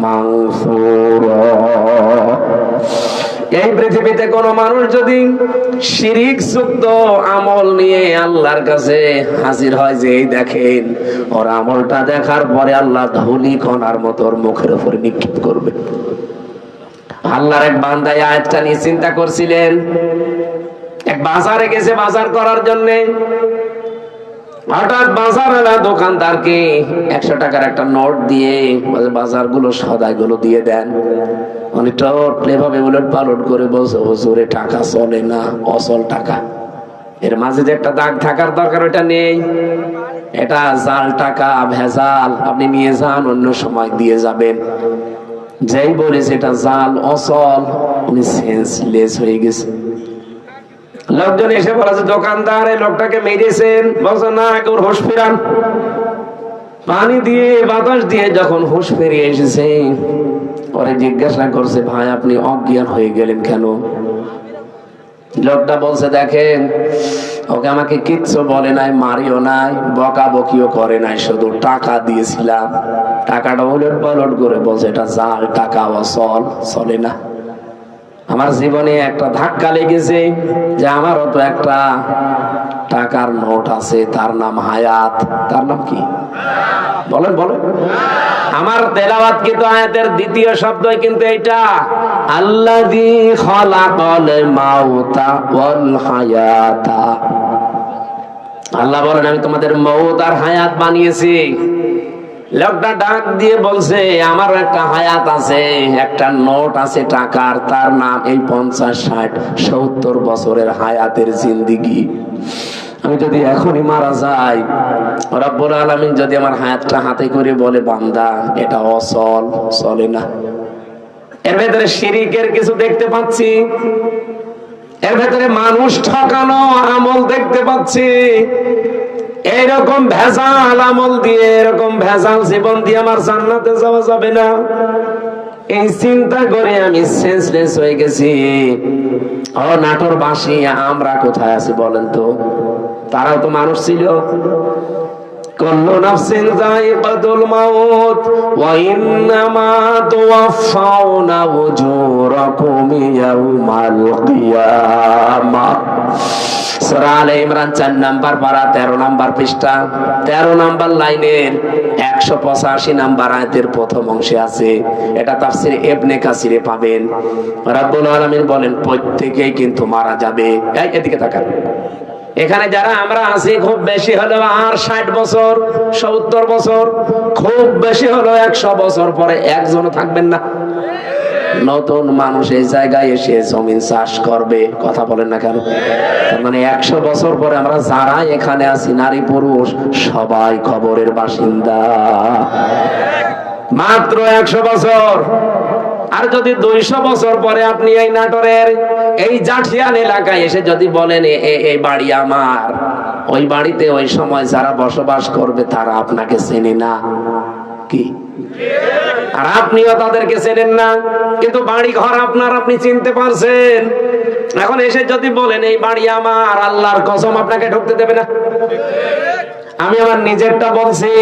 মানসুরা। এই পৃথিবীতে কোন মানুষ যদি শিরিক যুক্ত আমল নিয়ে আল্লাহর কাছে হাজির হয়, যে এই দেখেন ওর আমলটা দেখার পরে আল্লাহ ধুলি কণার মতো ওর মুখের উপরে নিক্ষেপ করবে। আল্লাহর এক বান্দা এই আয়াতটা নিয়ে চিন্তা করছিলেন। এক বাজারে গেছে বাজার করার জন্য, হঠাৎ বাজারওয়ালা দোকানদারকে 100 টাকার একটা নোট দিয়ে বাজারগুলো সদাইগুলো দিয়ে দেন। অনেকটা এভাবে উলট পালট করে বলছে, হুজুরে টাকা চলে না, অচল টাকা। এর মাঝে যে একটা দাগ থাকার দরকার ওটা নেই, এটা জাল টাকা, ভেজাল। আপনি নিয়ে যান, অন্য সময় দিয়ে যাবেন। যেই বলেছে এটা জাল, অচল, উনি সেন্সলেস হয়ে গেছে। লোকজন এসে বলেছে দোকানদার এই লোকটাকে মেরেছেন। বলছে না, ওর হুঁশ ফেরান। পানি দিয়ে বাতাস দিয়ে যখন হুঁশ ফিরিয়ে এসেছে, পরে জিজ্ঞাসা করছে, ভাই আপনি অজ্ঞান হয়ে গেলেন কেন? লোকটা বলছে, দেখেন ওকে আমাকে কিচ্ছু বলে নাই, মারিও নাই, বকাবকিও করে নাই, শুধু টাকা দিয়েছিলাম। টাকাটা উলট পালট করে বলছে এটা জাল টাকা, অচল, চলে না। আমার জীবনে একটা ধাক্কা লেগেছে যে আমারও তো একটা টাকার নোট আছে, তার নাম হায়াত। তার নাম কি বলেন বলেন? আমার তেলাওয়াত কিন্তু আয়াতের দ্বিতীয় শব্দই কিন্তু এইটা, আল্লাযী খালাকাল মাউতা ওয়াল হায়াতা। আল্লাহ বলেন আমি তোমাদের মউত আর হায়াত বানিয়েছি। লোকটা ডাক দিয়ে বলছে আমার একটা হায়াত আছে, একটা নোট আছে টাকার, তার নাম এই 50, 60, 70 বছরের হায়াতের জিন্দেগি। আমি যদি এখনই মারা যাই, রব্বুল আলামিন যদি আমার হায়াতটা হাতে করে বলে বান্দা এটা অচল, চলে না। এর ভেতরে শিরিকের কিছু দেখতে পাচ্ছি, এর ভেতরে মানুষ ঠকানো আমল দেখতে পাচ্ছি। এইরকম ভেজাল আমল দিয়ে, এরকম ভেজাল জীবন দিয়ে আমার জান্নাতে যাওয়া যাবে না। এই চিন্তা করে আমি সেন্সলেস হয়ে গেছি। ও নাটোরবাসী, আমরা কোথায় আছি বলেন তো? তারাও তো মানুষ ছিল। কুল্লু নাফসিন যায়িকাতুল মাউত ওয়া ইন্নামা তুওয়াফাউনা উজুরাকুম ইয়াউমাল কিয়ামাহ। সূরা আলে ইমরান 4 নাম্বার পারা 13 নাম্বার পৃষ্ঠা 13 নাম্বার লাইনের 185 নাম্বার আয়াতের প্রথম অংশে আছে। এটা তাফসীর ইবনে কাসিরে পাবেন। রব্বুল আলামিন বলেন প্রত্যেকেই কিন্তু মারা যাবে। এই এদিকে তাকান। এখানে যারা আমরা আছি খুব বেশি হলো আর 60 বছর, 70 বছর, খুব বেশি হলো 100 বছর পরে একজনও থাকবেন না। নতুন মানুষ এই জায়গায় এসে জমিন চাষ করবে, কথা বলেন না কেন? তার মানে 100 বছর পরে আমরা যারা এখানে আছি, নারী পুরুষ সবাই খবরের বাসিন্দা। মাত্র 100 বছর। আর যদি 200 বছর পরে আপনি এই নাটোরের এই জাঠিয়ান এলাকায় এসে যদি বলেন এই বাড়ি আমার, ওই বাড়িতে ওই সময় যারা বসবাস করবে তারা আপনাকে চেনে না, কি? আর আপনিও তাদেরকে চেনেন না, কিন্তু বাড়ি ঘর আপনার, আপনি চিনতে পারছেন। এখন এসে যদি বলেন এই বাড়ি আমার, আল্লাহর কসম আপনাকে ঢুকতে দেবে না। আমি আমার নিজেরটা বলছি,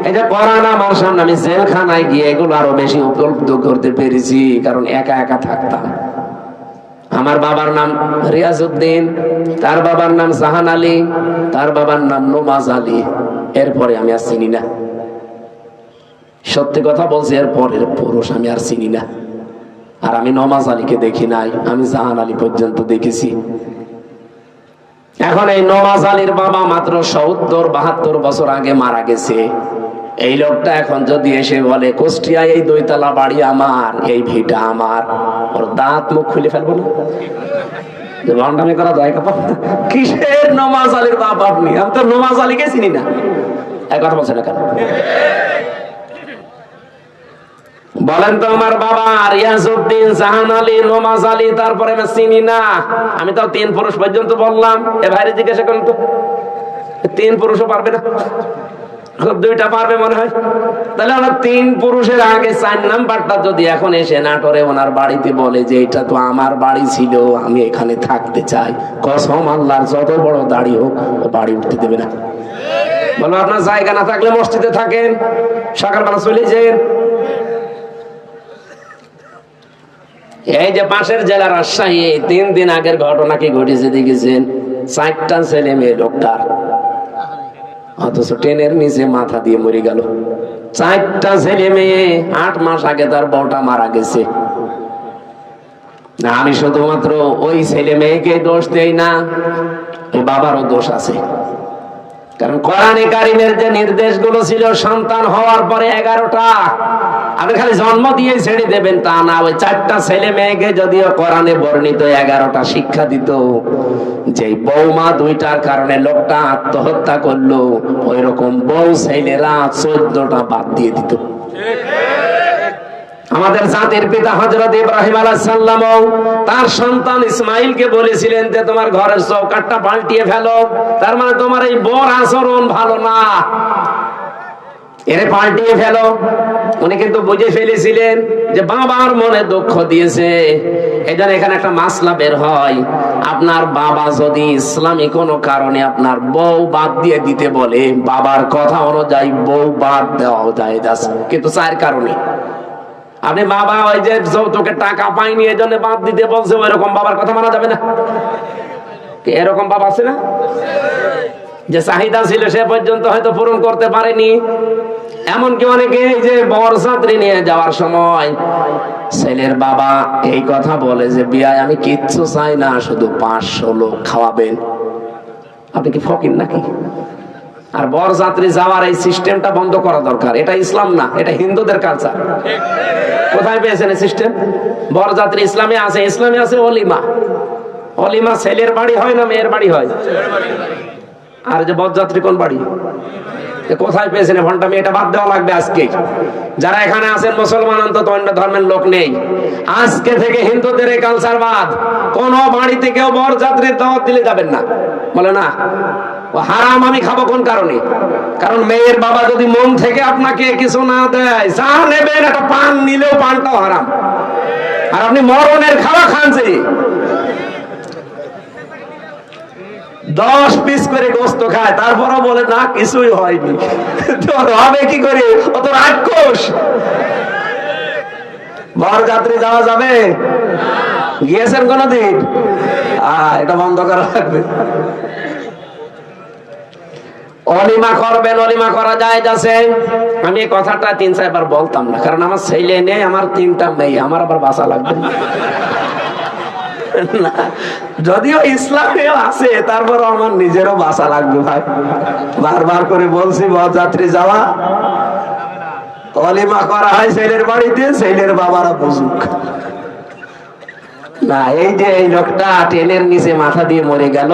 এই যে কোরআন আমার সামনে, আমি জেলখানায় গিয়ে এগুলো আরো বেশি উপলব্ধ করতে পেরেছি, কারণ একা একা থাকতাম। আমার বাবার নাম রিয়াজউদ্দিন, তার বাবার নাম জাহান আলী, তার বাবার নাম নমাজ আলী। এরপরে আমি আর চিনি না, সত্যি কথা বলছি, এরপরের পুরুষ আমি আর চিনি না। আর আমি নমাজ আলীকে দেখি নাই, আমি জাহান আলী পর্যন্ত দেখেছি। এখন এই নমাজ আলীর বাবা মাত্র 70-72 বছর আগে মারা গেছে। এই লোকটা এখন যদি এসে বলে কুষ্টিয়ায় এই 2 তলা বাড়ি আমার, এই ভিটা আমার, ওর দাঁত মুখ খুলে ফেলবো না? ভণ্ডামি করা যায়? কিসের নমাজ আলীর বাবা আপনি? আমি তো নমাজ আলীকে চিনি না। এক কথা বলছে না কেন? বলেন তো, আমার বাবা রিয়াজউদ্দিন, জাহান আলী, নমাজ আলী, তারপরে আমি চিনি না। আমি তো 3 পুরুষ পর্যন্ত বললাম। এ ভাইরে জিজ্ঞাসা করেন তো, 3 পুরুষও পারবে না? খুব 2টা পারবে মনে হয়। তাহলে আমরা 3 পুরুষের আগে 4 নাম্বারটা যদি এখন এসে নাটোরে ওনার বাড়িতে বলে যে এটা তো আমার বাড়ি ছিল, আমি এখানে থাকতে চাই, কসম আল্লাহর যত বড় দাড়ি হোক ও বাড়ি উঠতে দেবে না। বলো, আপনার জায়গা না থাকলে মসজিদে থাকেন, সকালবেলা চলে যান। এই যে পাশের জেলা রাজশাহী, 3 দিন আগের ঘটনা কি ঘটেছে দেখেছেন? 4টা ছেলে মেয়ে ডক্টর, অথচ ট্রেনের নিচে মাথা দিয়ে মরে গেল। 4টা ছেলে মেয়ে, 8 মাস আগে তার বউটা মারা গেছে। না, আমি শুধুমাত্র ওই ছেলে মেয়েকে দোষ দেই না, ওই বাবারও দোষ আছে। কারণ কোরআনে কারিমের যে নির্দেশগুলো ছিল সন্তান হওয়ার পরে 11টা, আপনি খালি জন্ম দিয়ে ছেড়ে দেবেন তা না। ওই 4টা ছেলে মেয়েকে যদিও কোরআনে বর্ণিত 11টা শিক্ষা দিত, যে বৌমা 2টার কারণে লোকটা আত্মহত্যা করলো, ওই রকম বউ ছেলেরা 14টা বাদ দিয়ে দিত। আমাদের জাতির পিতা হযরত ইব্রাহিম আলাইহিস সালাম তার সন্তান ইসমাইলকে বলেছিলেন যে তোমার ঘরের চৌকাঠটা পাল্টিয়ে ফেলো, তার মানে তোমার এই বর আচরণ ভালো না, এরে পাল্টিয়ে ফেলো। উনি কিন্তু বুঝে ফেলেছিলেন যে বাবার মনে দুঃখ দিয়েছে। এজন্য এখানে একটা মাসলা বের হয়, আপনার বাবা যদি ইসলামী কোনো কারণে আপনার বউ বাদ দিয়ে দিতে বলে, বাবার কথা অনুযায়ী বউ বাদ দেওয়া যায়, কিন্তু 4 কারণে। আপনি বাবা ওই যে যৌতুকের টাকা পাইনি এজন্য বাদ দিতে বলছে, ওই রকম বাবার কথা মানা যাবে না। এরকম বাবা আছে না, যে চাহিদা ছিল সে পর্যন্ত হয়তো পূরণ করতে পারেনি। এমনকি অনেকে এই যে বরযাত্রী নিয়ে যাওয়ার সময় ছেলের বাবা এই কথা বলে যে বিয়ায় আমি কিচ্ছু চাই না, শুধু 500 লোক খাওয়াবেন। আপনি কি ফকির নাকি? আর বরযাত্রী যাওয়ার এই সিস্টেমটা বন্ধ করা দরকার। এটা ইসলাম না, এটা হিন্দুদের কালচার। কোথায় পেয়েছেন এই সিস্টেম? বরযাত্রী ইসলামে আছে, ইসলামে আছে অলিমা। অলিমা ছেলের বাড়ি হয় না মেয়ের বাড়ি হয়? আর যে বরযাত্রী কোন বাড়ি? কোথায় পেয়েছেন ঘন্টা? এটা বাদ দেওয়া লাগবে আজকে। যারা এখানে আছেন মুসলমান, অন্তত অন্য ধর্মের লোক নেই, আজকে থেকে হিন্দুদের এই কালচার বাদ। কোন বাড়িতে কেউ বরযাত্রীর দাওয়াত দিলে যাবেন না। বলে না ও হারাম, আমি খাবো কোন কারণে? কারণ মেয়ের বাবা যদি মন থেকে আপনাকে কিছু না দেয়, যা নেবেন, একটা পান নিলেও পানটাও হারাম। আর আপনি মরণের খাওয়া খানছে, 10 পিস করে গোস্ত খায়, তারপরও বলে না কিছুই হয়নি। হবে কি করে? অত রাক্ষস। বরযাত্রী যাওয়া যাবে? গিয়েছেন কোনদিন? এটা বন্ধ করা লাগবে। অলিমা করবেন, অলিমা করা যায় যাচ্ছে। আমি এই কথাটা 3-4 বার বলতাম না, কারণ আমার ছেলে নেই, আমার 3টা মেয়ে, আমার আবার বাঁচা লাগবে না। যদিও ইসলামেও আছে, তারপরও আমার নিজেরও বাঁচা লাগবে ভাই। বারবার করে বলছি বরযাত্রী যাওয়া অলিমা করা হয় ছেলের বাড়িতে, ছেলের বাবারা বুঝুক না। এই যে এই লোকটা ট্রেনের নিচে মাথা দিয়ে মরে গেল,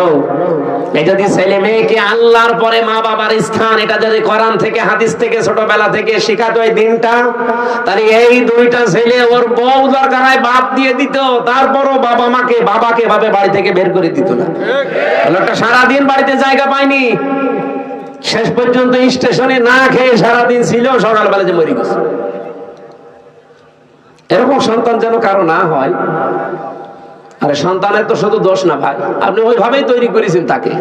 এই যদি ছেলে মেয়েকে আল্লাহর পরে মা বাবার স্থান, এটা যদি কোরআন থেকে হাদিস থেকে ছোটবেলা থেকে শেখাতো এই দিনটা, তাহলে এই দুইটা ছেলে ওর বউ দরকার হয় বাদ দিয়ে দিত, তারপরও বাবাকে ভাবে বাড়ি থেকে বের করে দিত না। লোকটা সারাদিন বাড়িতে জায়গা পায়নি, শেষ পর্যন্ত স্টেশনে না খেয়ে সারাদিন ছিল, সকালবেলা যে মরে গেছে। এরকম সন্তান যেন কারো না হয়। আরে সন্তানের তো শুধু দোষ না ভাই, আপনি ওইভাবেই তৈরি করেছেন তাকে।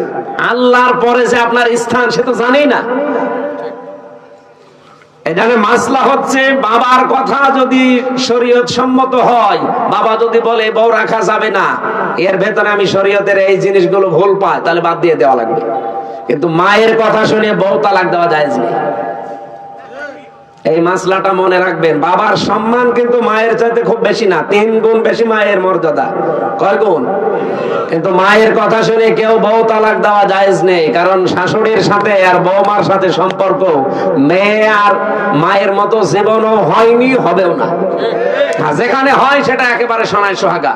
আল্লাহর পরে যে আপনার স্থান সে তো জানেই না। এখানে মাসলা হচ্ছে বাবার কথা যদি শরীয়ত সম্মত হয়, বাবা যদি বলে বউ রাখা যাবে না, এর ভেতরে আমি শরীয়তের এই জিনিসগুলো ভুল পাই, তাহলে বাদ দিয়ে দেওয়া লাগবে। কিন্তু মায়ের কথা শুনে বউ তালাক দেওয়া জায়েজ নেই। এই মাসলাটা মনে রাখবেন। বাবার সম্মান কিন্তু মায়ের চাইতে খুব বেশি না, 3 গুণ বেশি মায়ের মর্যাদা। কয় গুণ? কিন্তু মায়ের কথা শুনে কেউ বউ তালাক দেওয়া জায়েজ নেই, কারণ শাশুড়ির সাথে আর বৌমার সাথে সম্পর্ক মেয়ে আর মায়ের মতো জীবনও হয়নি, হবেও না। যেখানে হয় সেটা একেবারে সোনায় সোহাগা।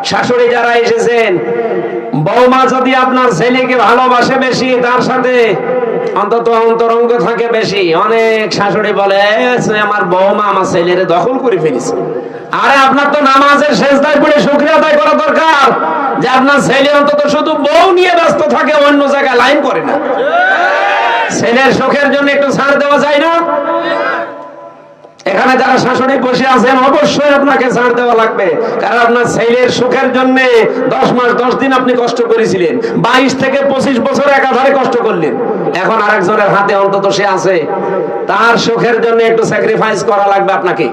শাশুড়ি যারা এসেছেন, বৌমা যদি আপনার ছেলেকে ভালোবাসে বেশি, তার সাথে অন্তত অন্তরঙ্গ থাকে বেশি, অনেক শাশুড়ি বলে আমার বৌমা আমার ছেলেরে দখল করে ফেলেছে। আরে আপনার তো নামাজের সেজদায় পড়ে শুকরিয়া আদায় করা দরকার যে আপনার ছেলে অন্তত শুধু বউ নিয়ে ব্যস্ত থাকে, অন্য জায়গায় লাইন করে না। ছেলের সুখের জন্য একটু ছাড় দেওয়া যায় না? এখানে যারা শাশুড়ি বসে আছেন, অবশ্যই আপনাকে ছাড় দেওয়া লাগবে, কারণ আপনার ছেলের সুখের জন্য 10 মাস 10 দিন আপনি কষ্ট করেছিলেন, 22 থেকে 25 বছর একাধারে কষ্ট করলেন। এখন আরেকজনের হাতে অন্তত সে আছে, তার সুখের জন্য একটু স্যাক্রিফাইস করা লাগবে আপনাকে।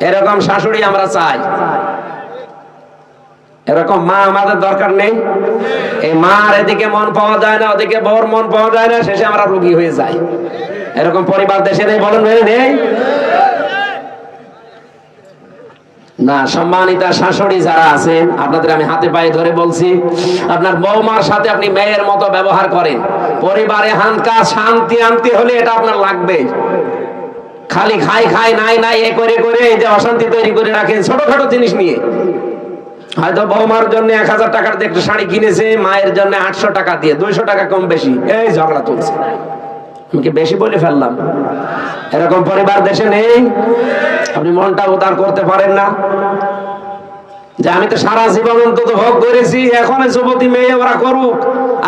এরকম শাশুড়ি আমরা চাই। এরকম মা আমাদের দরকার নেই। এই মার এদিকে মন পাওয়া যায় না, ওদিকে বউর মন পাওয়া যায় না, শেষে আমরা রোগী হয়ে যাই। এরকম পরিবার দেশে নেই, বলেন নেই না? সম্মানিতা শাশুড়ি যারা আছেন, আপনাদের আমি হাতে পায়ে ধরে বলছি, আপনার বৌমার সাথে আপনি মেয়ের মতো ব্যবহার করেন। পরিবারে হানকা শান্তি আনতে হলে এটা আপনার লাগবে। খালি খাই নাই এ করে এই যে অশান্তি তৈরি করে রাখেন ছোটখাটো জিনিস নিয়ে। হয়তো বৌমার জন্য 1000 টাকার দিয়ে একটা শাড়ি কিনেছে, মায়ের জন্য 800 টাকা দিয়ে, 200 টাকা কম বেশি, এই ঝগড়া চলছে। আমি কি বেশি বলে ফেললাম? এরকম পরিবার দেশে নেই? আপনি মনটা উদার করতে পারেন না যে আমি তো সারা জীবন অন্তত ভোগ করেছি, এখন যুবতী মেয়ে ওরা করুক।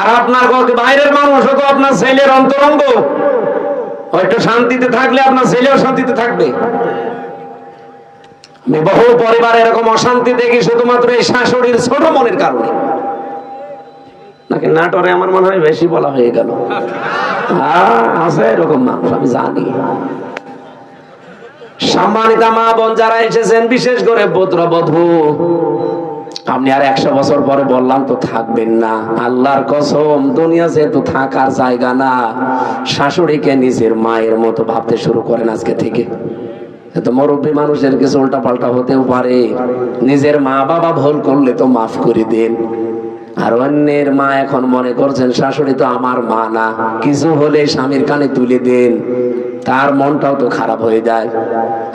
আর আপনার বাইরের মানুষ তো আপনার ছেলের অন্তরঙ্গ, একটু শান্তিতে থাকলে আপনার ছেলেও শান্তিতে থাকবে। আমি বহু পরিবার এরকম অশান্তি দেখি শুধুমাত্র এই শাশুড়ির ছোট মনের কারণে। নাকি নাটোরে আমার মনে হয় বেশি বলা হয়ে গেল। আছে এরকম মানুষ, আমি জানি। সম্মানিতা মা বোন যারা এসেছেন, বিশেষ করে পুত্রবধূ, আপনি আর 100 বছর পরে বললাম তো থাকবেন না। আল্লাহর কসম, দুনিয়া যেহেতু থাকার জায়গা না, শাশুড়িকে নিজের মায়ের মতো ভাবতে শুরু করেন আজকে থেকে। তো মুরব্বী মানুষের কিছু উল্টা পাল্টা হতেও পারে, নিজের মা বাবা ভুল করলে তো মাফ করে দেন। আর অন্যের মা এখন মনে করছেন শাশুড়ি তো আমার মা না, কিছু হলে স্বামীর কানে তুলে দেন, তার মনটাও তো খারাপ হয়ে যায়।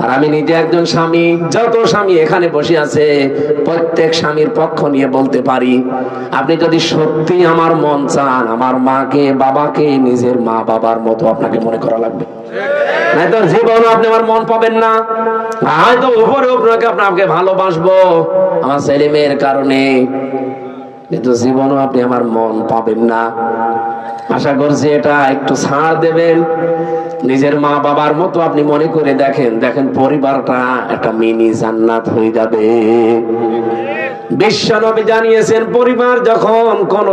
আর আমি নিজে একজন স্বামী, যত স্বামী এখানে বসে আছে প্রত্যেক স্বামীর পক্ষ নিয়ে বলতে পারি, আপনি যদি সত্যি আমার মন চান, আমার মাকে বাবাকে নিজের মা বাবার মতো আপনাকে মনে করা লাগবে। নয়তো জীবনও আপনি আমার মন পাবেন না। হয়তো উপরে আপনাকে ভালোবাসবো আমার ছেলে মেয়ের কারণে, কিন্তু জীবনও আপনি আমার মন পাবেন না। আশা করছি এটা একটু ছাড় দেবেন, নিজের মা বাবার মতো আপনি মনে করে দেখেন পরিবারটা একটা মিনি জান্নাত হয়ে যাবে। বিশ্বনবী জানিয়েছেন, পরিবার যখন কোন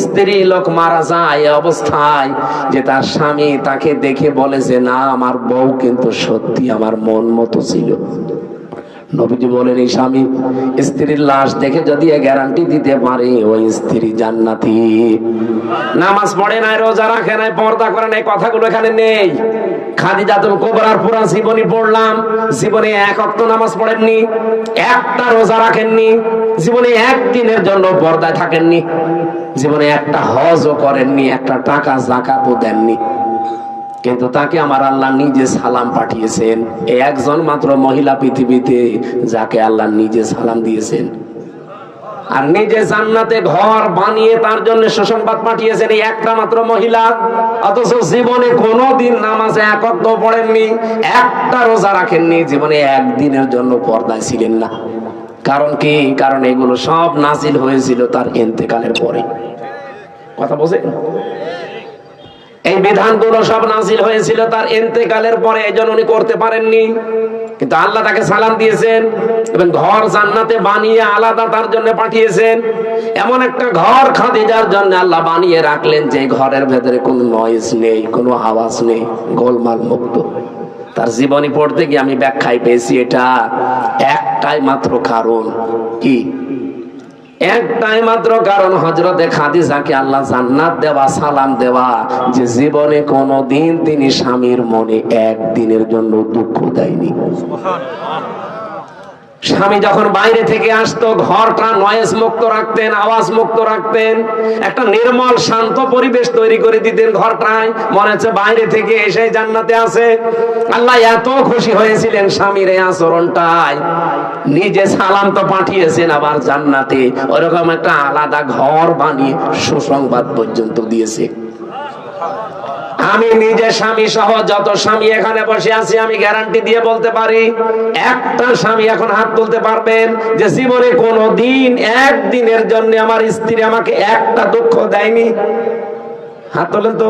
স্ত্রী লোক মারা যায় অবস্থায় যে তার স্বামী তাকে দেখে বলে যে না, আমার বউ কিন্তু সত্যি আমার মন মতো ছিল। নবীজি বলেন, এই স্বামী স্ত্রীর লাশ দেখে যদি গ্যারান্টি দিতে পারে ওই স্ত্রী জান্নাতি। নামাজ পড়ে নাই, রোজা রাখে নাই, পর্দা করে নাই, কথাগুলো এখানে নেই। খাদিজাতুল কুবরার পুরা জীবনী পড়লাম, জীবনে 1 ওয়াক্ত নামাজ পড়েননি, একটা রোজা রাখেননি, জীবনে একদিনের জন্য পর্দায় থাকেননি, জীবনে একটা হজও করেননি, একটা টাকা যাকাতও দেননি। কিন্তু তাকে আমার আল্লাহ নিজে সালাম পাঠিয়েছেন। এই একজন মাত্র মহিলা পৃথিবীতে যাকে আল্লাহ নিজে সালাম দিয়েছেন, আর নিজে জান্নাতে ঘর বানিয়ে তার জন্য সুসংবাদ পাঠিয়েছেন এই একটা মাত্র মহিলা। অথচ জীবনে কোনোদিন নামাজে এক ওয়াক্ত পড়েননি, একটা রোজা রাখেননি, জীবনে একদিনের জন্য পর্দায় ছিলেন না। কারণ কি? কারণ এগুলো সব নাজিল হয়েছিল তার ইন্তেকালের পরে। কথা বোঝেন? এই বিধানগুলো সব নাজিল হয়েছিল তার ইন্তেকালের পরে, এজন্য উনি করতে পারেননি। কিন্তু আল্লাহ তাকে সালাম দিয়েছেন এবং ঘর জান্নাতে বানিয়ে আলাদা তার জন্য পাঠিয়েছেন। এমন একটা ঘর খাদিজার জন্য আল্লাহ বানিয়ে রাখলেন যে ঘরের ভেতরে কোনো নয়েজ নেই, কোনো আওয়াজ নেই, গোলমাল মুক্ত। তার জীবনী পড়তে গিয়ে আমি ব্যাখ্যায় পেয়েছি এটা একটাই মাত্র কারণ। কি? একটাই মাত্র কারণ, হযরতে খাদিজাকে আল্লাহ জান্নাত দেওয়া, সালাম দেওয়া, যে জীবনে কোনোদিন তিনি স্বামীর মনে একদিনের জন্য দুঃখ দেয়নি। স্বামী যখন বাইরে থেকে আসতো ঘরটা নয়েজ মুক্ত রাখতেন, আওয়াজ মুক্ত রাখতেন, একটা নির্মল শান্ত পরিবেশ তৈরি করে দিতেন ঘরটায়, মনে হচ্ছে বাইরে থেকে এসে জান্নাতে আছে। আল্লাহ এত খুশি হয়েছিলেন স্বামীর এই আচরণটায়, নিজে সালাম তো পাঠিয়েছেন, আবার জান্নাতে ওরকম একটা আলাদা ঘর বানিয়ে সুসংবাদ পর্যন্ত দিয়েছে। আমি নিজে স্বামী সহ যত স্বামী এখানে বসে আছি, আমি গ্যারান্টি দিয়ে বলতে পারি, একটা স্বামী এখন হাত তুলতে পারবেন যে জীবনে কোনো দিন একদিনের জন্য আমার স্ত্রী আমাকে একটা দুঃখ দেয়নি? হাত তোলেন তো।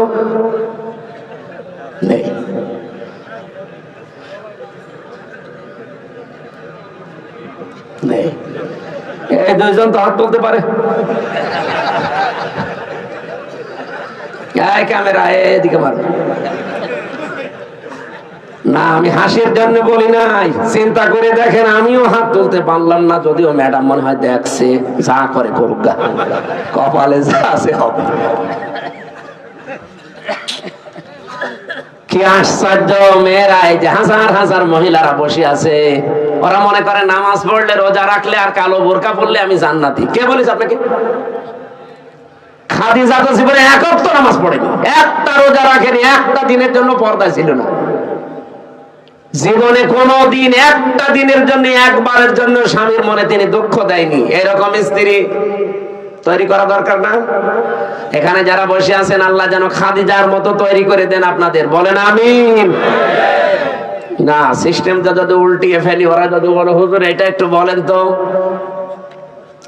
নেই। নেই। এই দুইজন তো হাত তুলতে পারে। ক্যামেরা এদিকে মার না, আমি হাসির জন্য বলি নাই, চিন্তা করে দেখেন আমিও হাত তুলতে পারলাম না, যদিও ম্যাডাম মনে হয় দেখছে, যা করে করুক গা, কপালে যা আছে হবে। কি আশ্চর্য মেয়েরা, এই যে হাজার হাজার মহিলারা বসে আছে, ওরা মনে করে নামাজ পড়লে, রোজা রাখলে আর কালো বোরকা পড়লে আমি জান্নাতি। কে বলেছে আপনাকে? খাদিজা তো জীবনে এক ওয়াক্ত নামাজ পড়েনি, একটা রোজা রাখেনি, একটা দিনের জন্য পর্দা ছিল না। জীবনে কোনোদিন একটা দিনের জন্য, একবারের জন্য স্বামীর মনে তিনি দুঃখ দেয়নি। এরকম স্ত্রী তৈরি করা দরকার না? এখানে যারা বসে আছেন আল্লাহ যেন খাদিজার মতো তৈরি করে দেন আপনাদের, বলেন আমিন। না, সিস্টেমটা যদি উল্টিয়ে ফেলি, ওরা যদি বলো হুজুর এটা একটু বলেন তো,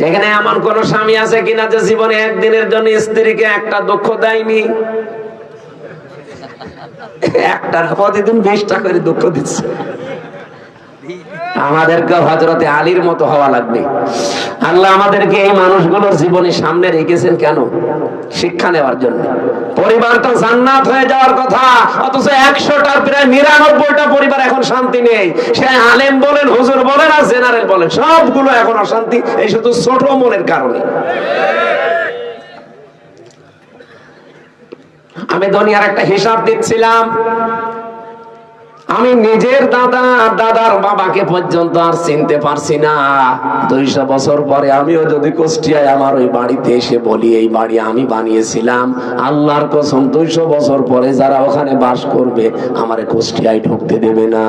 এখানে এমন কোন স্বামী আছে কিনা যে জীবনে একদিনের জন্য স্ত্রীকে একটা দুঃখ দেয়নি? একটার প্রতিদিন 20টা করে দুঃখ দিচ্ছে। আমাদেরকে হযরতে আলীর মতো হওয়া লাগবে। আল্লাহ আমাদেরকে এই মানুষগুলোর জীবনে সামনে রেখেছেন কেন? শিক্ষা নেওয়ার জন্য। পরিবারটা জান্নাত হয়ে যাওয়ার কথা, অথচ 100টার প্রায় 99টা পরিবার এখন শান্তি নেই। সে আলেম বলেন, হুজুর বলেন আর জেনারেল বলেন, সবগুলো এখন অশান্তি, এই শুধু ছোট মনের কারণে। আমি দুনিয়ার একটা হিসাব দিচ্ছিলাম, আমি নিজের দাদার বাবাকে পর্যন্ত আর চিনতে পারছি না। 200 বছর পরে আমিও যদি কুষ্টিয়ায় আমার ওই বাড়িতে এসে বলি এই বাড়ি আমি বানিয়েছিলাম, আল্লাহর কসম 200 বছর পরে যারা ওখানে বাস করবে আমারে কুষ্টিয়ায় ঢুকতে দেবে না।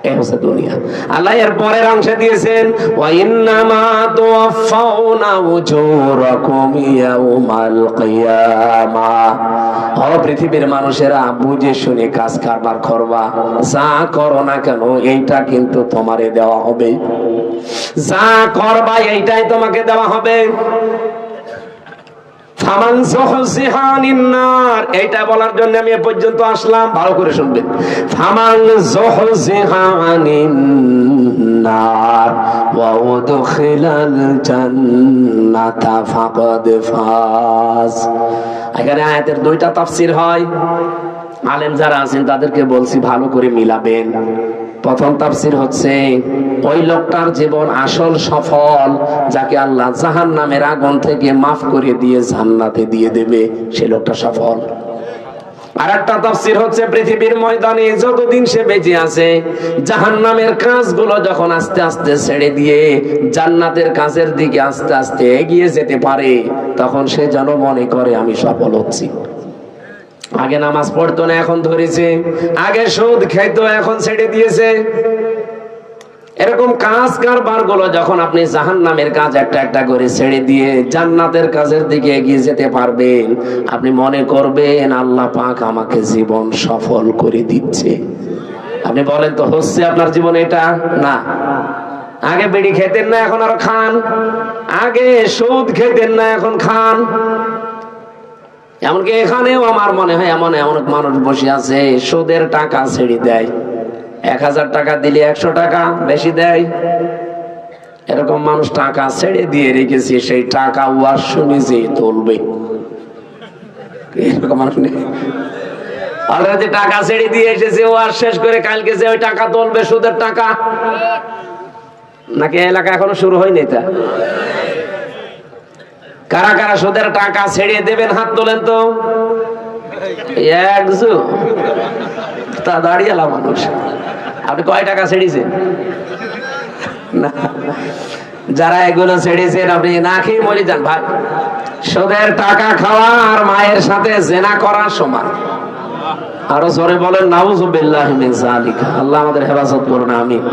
এই হচ্ছে দুনিয়া। আল্লাহ এর পরের অংশে দিয়েছেন, ওয়া ইন্নামা তুওয়াফাউনা উজুরাকুম ইয়াউমাল কিয়ামাহ। ও পৃথিবীর মানুষেরা, বুঝে শুনে কাজ কারবার করবা, যা করো না কেন এইটা কিন্তু তোমারে দেওয়া হবে। যা করবা এইটাই তোমাকে দেওয়া হবে। ফামান যুহজিহা আনিন নার, এইটা বলার জন্য আমি এ পর্যন্ত আসলাম, ভালো করে শুনবেন। ফামান যুহজিহা আনিন নার ওয়া উদখিলাল জান্নাতা ফাকাদ ফাজ। এখানে আয়াতের 2টা তাফসীর হয়। আলেম যারা আছেন তাদেরকে বলছি ভালো করে মিলাবেন। প্রথম তাফসীর হচ্ছে, ওই লোকটার জীবন আসল সফল, যাকে আল্লাহ জাহান্নামের আগুন থেকে মাফ করে দিয়ে জান্নাতে দিয়ে দেবে, সে লোকটা সফল। আর একটা তাফসীর হচ্ছে, পৃথিবীর ময়দানে যতদিন সে বেঁচে আছে, জাহান্নামের কাজগুলো যখন আস্তে আস্তে ছেড়ে দিয়ে জান্নাতের কাজের দিকে আস্তে আস্তে এগিয়ে যেতে পারে, তখন সে যেন মনে করে আমি সফল হচ্ছি। আগে নামাজ পড়তো না, এখন ধরেছে। আগে সুদ খেত, এখন ছেড়ে দিয়েছে। এরকম কাজ কারবার গুলো যখন আপনি জাহান্নামের কাজ একটা একটা করে ছেড়ে দিয়ে জান্নাতের কাজের দিকে এগিয়ে যেতে পারবেন, আপনি মনে করবেন আল্লাহ পাক আমাকে জীবন সফল করে দিচ্ছে। আপনি বলেন তো হচ্ছে আপনার জীবনে এটা? না। আগে বিড়ি খেতেন না, এখন আরো খান। আগে সুদ খেতেন না, এখন খান। এমনকি এখানেও আমার মনে হয় এমন এমন মানুষ বসে আছে সুদের টাকা ছেড়ে দেয়, 1000 টাকা দিলে 100 টাকা বেশি দেয়। এরকম মানুষ টাকা ছেড়ে দিয়ে রেখেছে, সেই টাকা ওয়াজ শুনে যে তুলবে। এরকম মানুষ নেই? অলরেডি টাকা ছেড়ে দিয়ে এসেছে, ওয়াজ শেষ করে কালকে যে ওই টাকা তুলবে সুদের টাকা। নাকি এলাকা এখনো শুরু হয়নি? তা কারা কারা সুদের টাকা ছেড়ে দেবেন হাত তোলেন তো। একজু তা দাঁড়িয়ে মানুষ। আপনি কয় টাকা ছেড়েছেন? না, যারা এগুলো ছেড়েছেন আপনি না খেয়ে মরে যান ভাই। সুদের টাকা খাওয়া আর মায়ের সাথে জেনা করার সমান। আরো জোরে বলেন নাউযুবিল্লাহি মিন যালিকা। আল্লাহ আমাদের হেফাজত করুন, আমিন।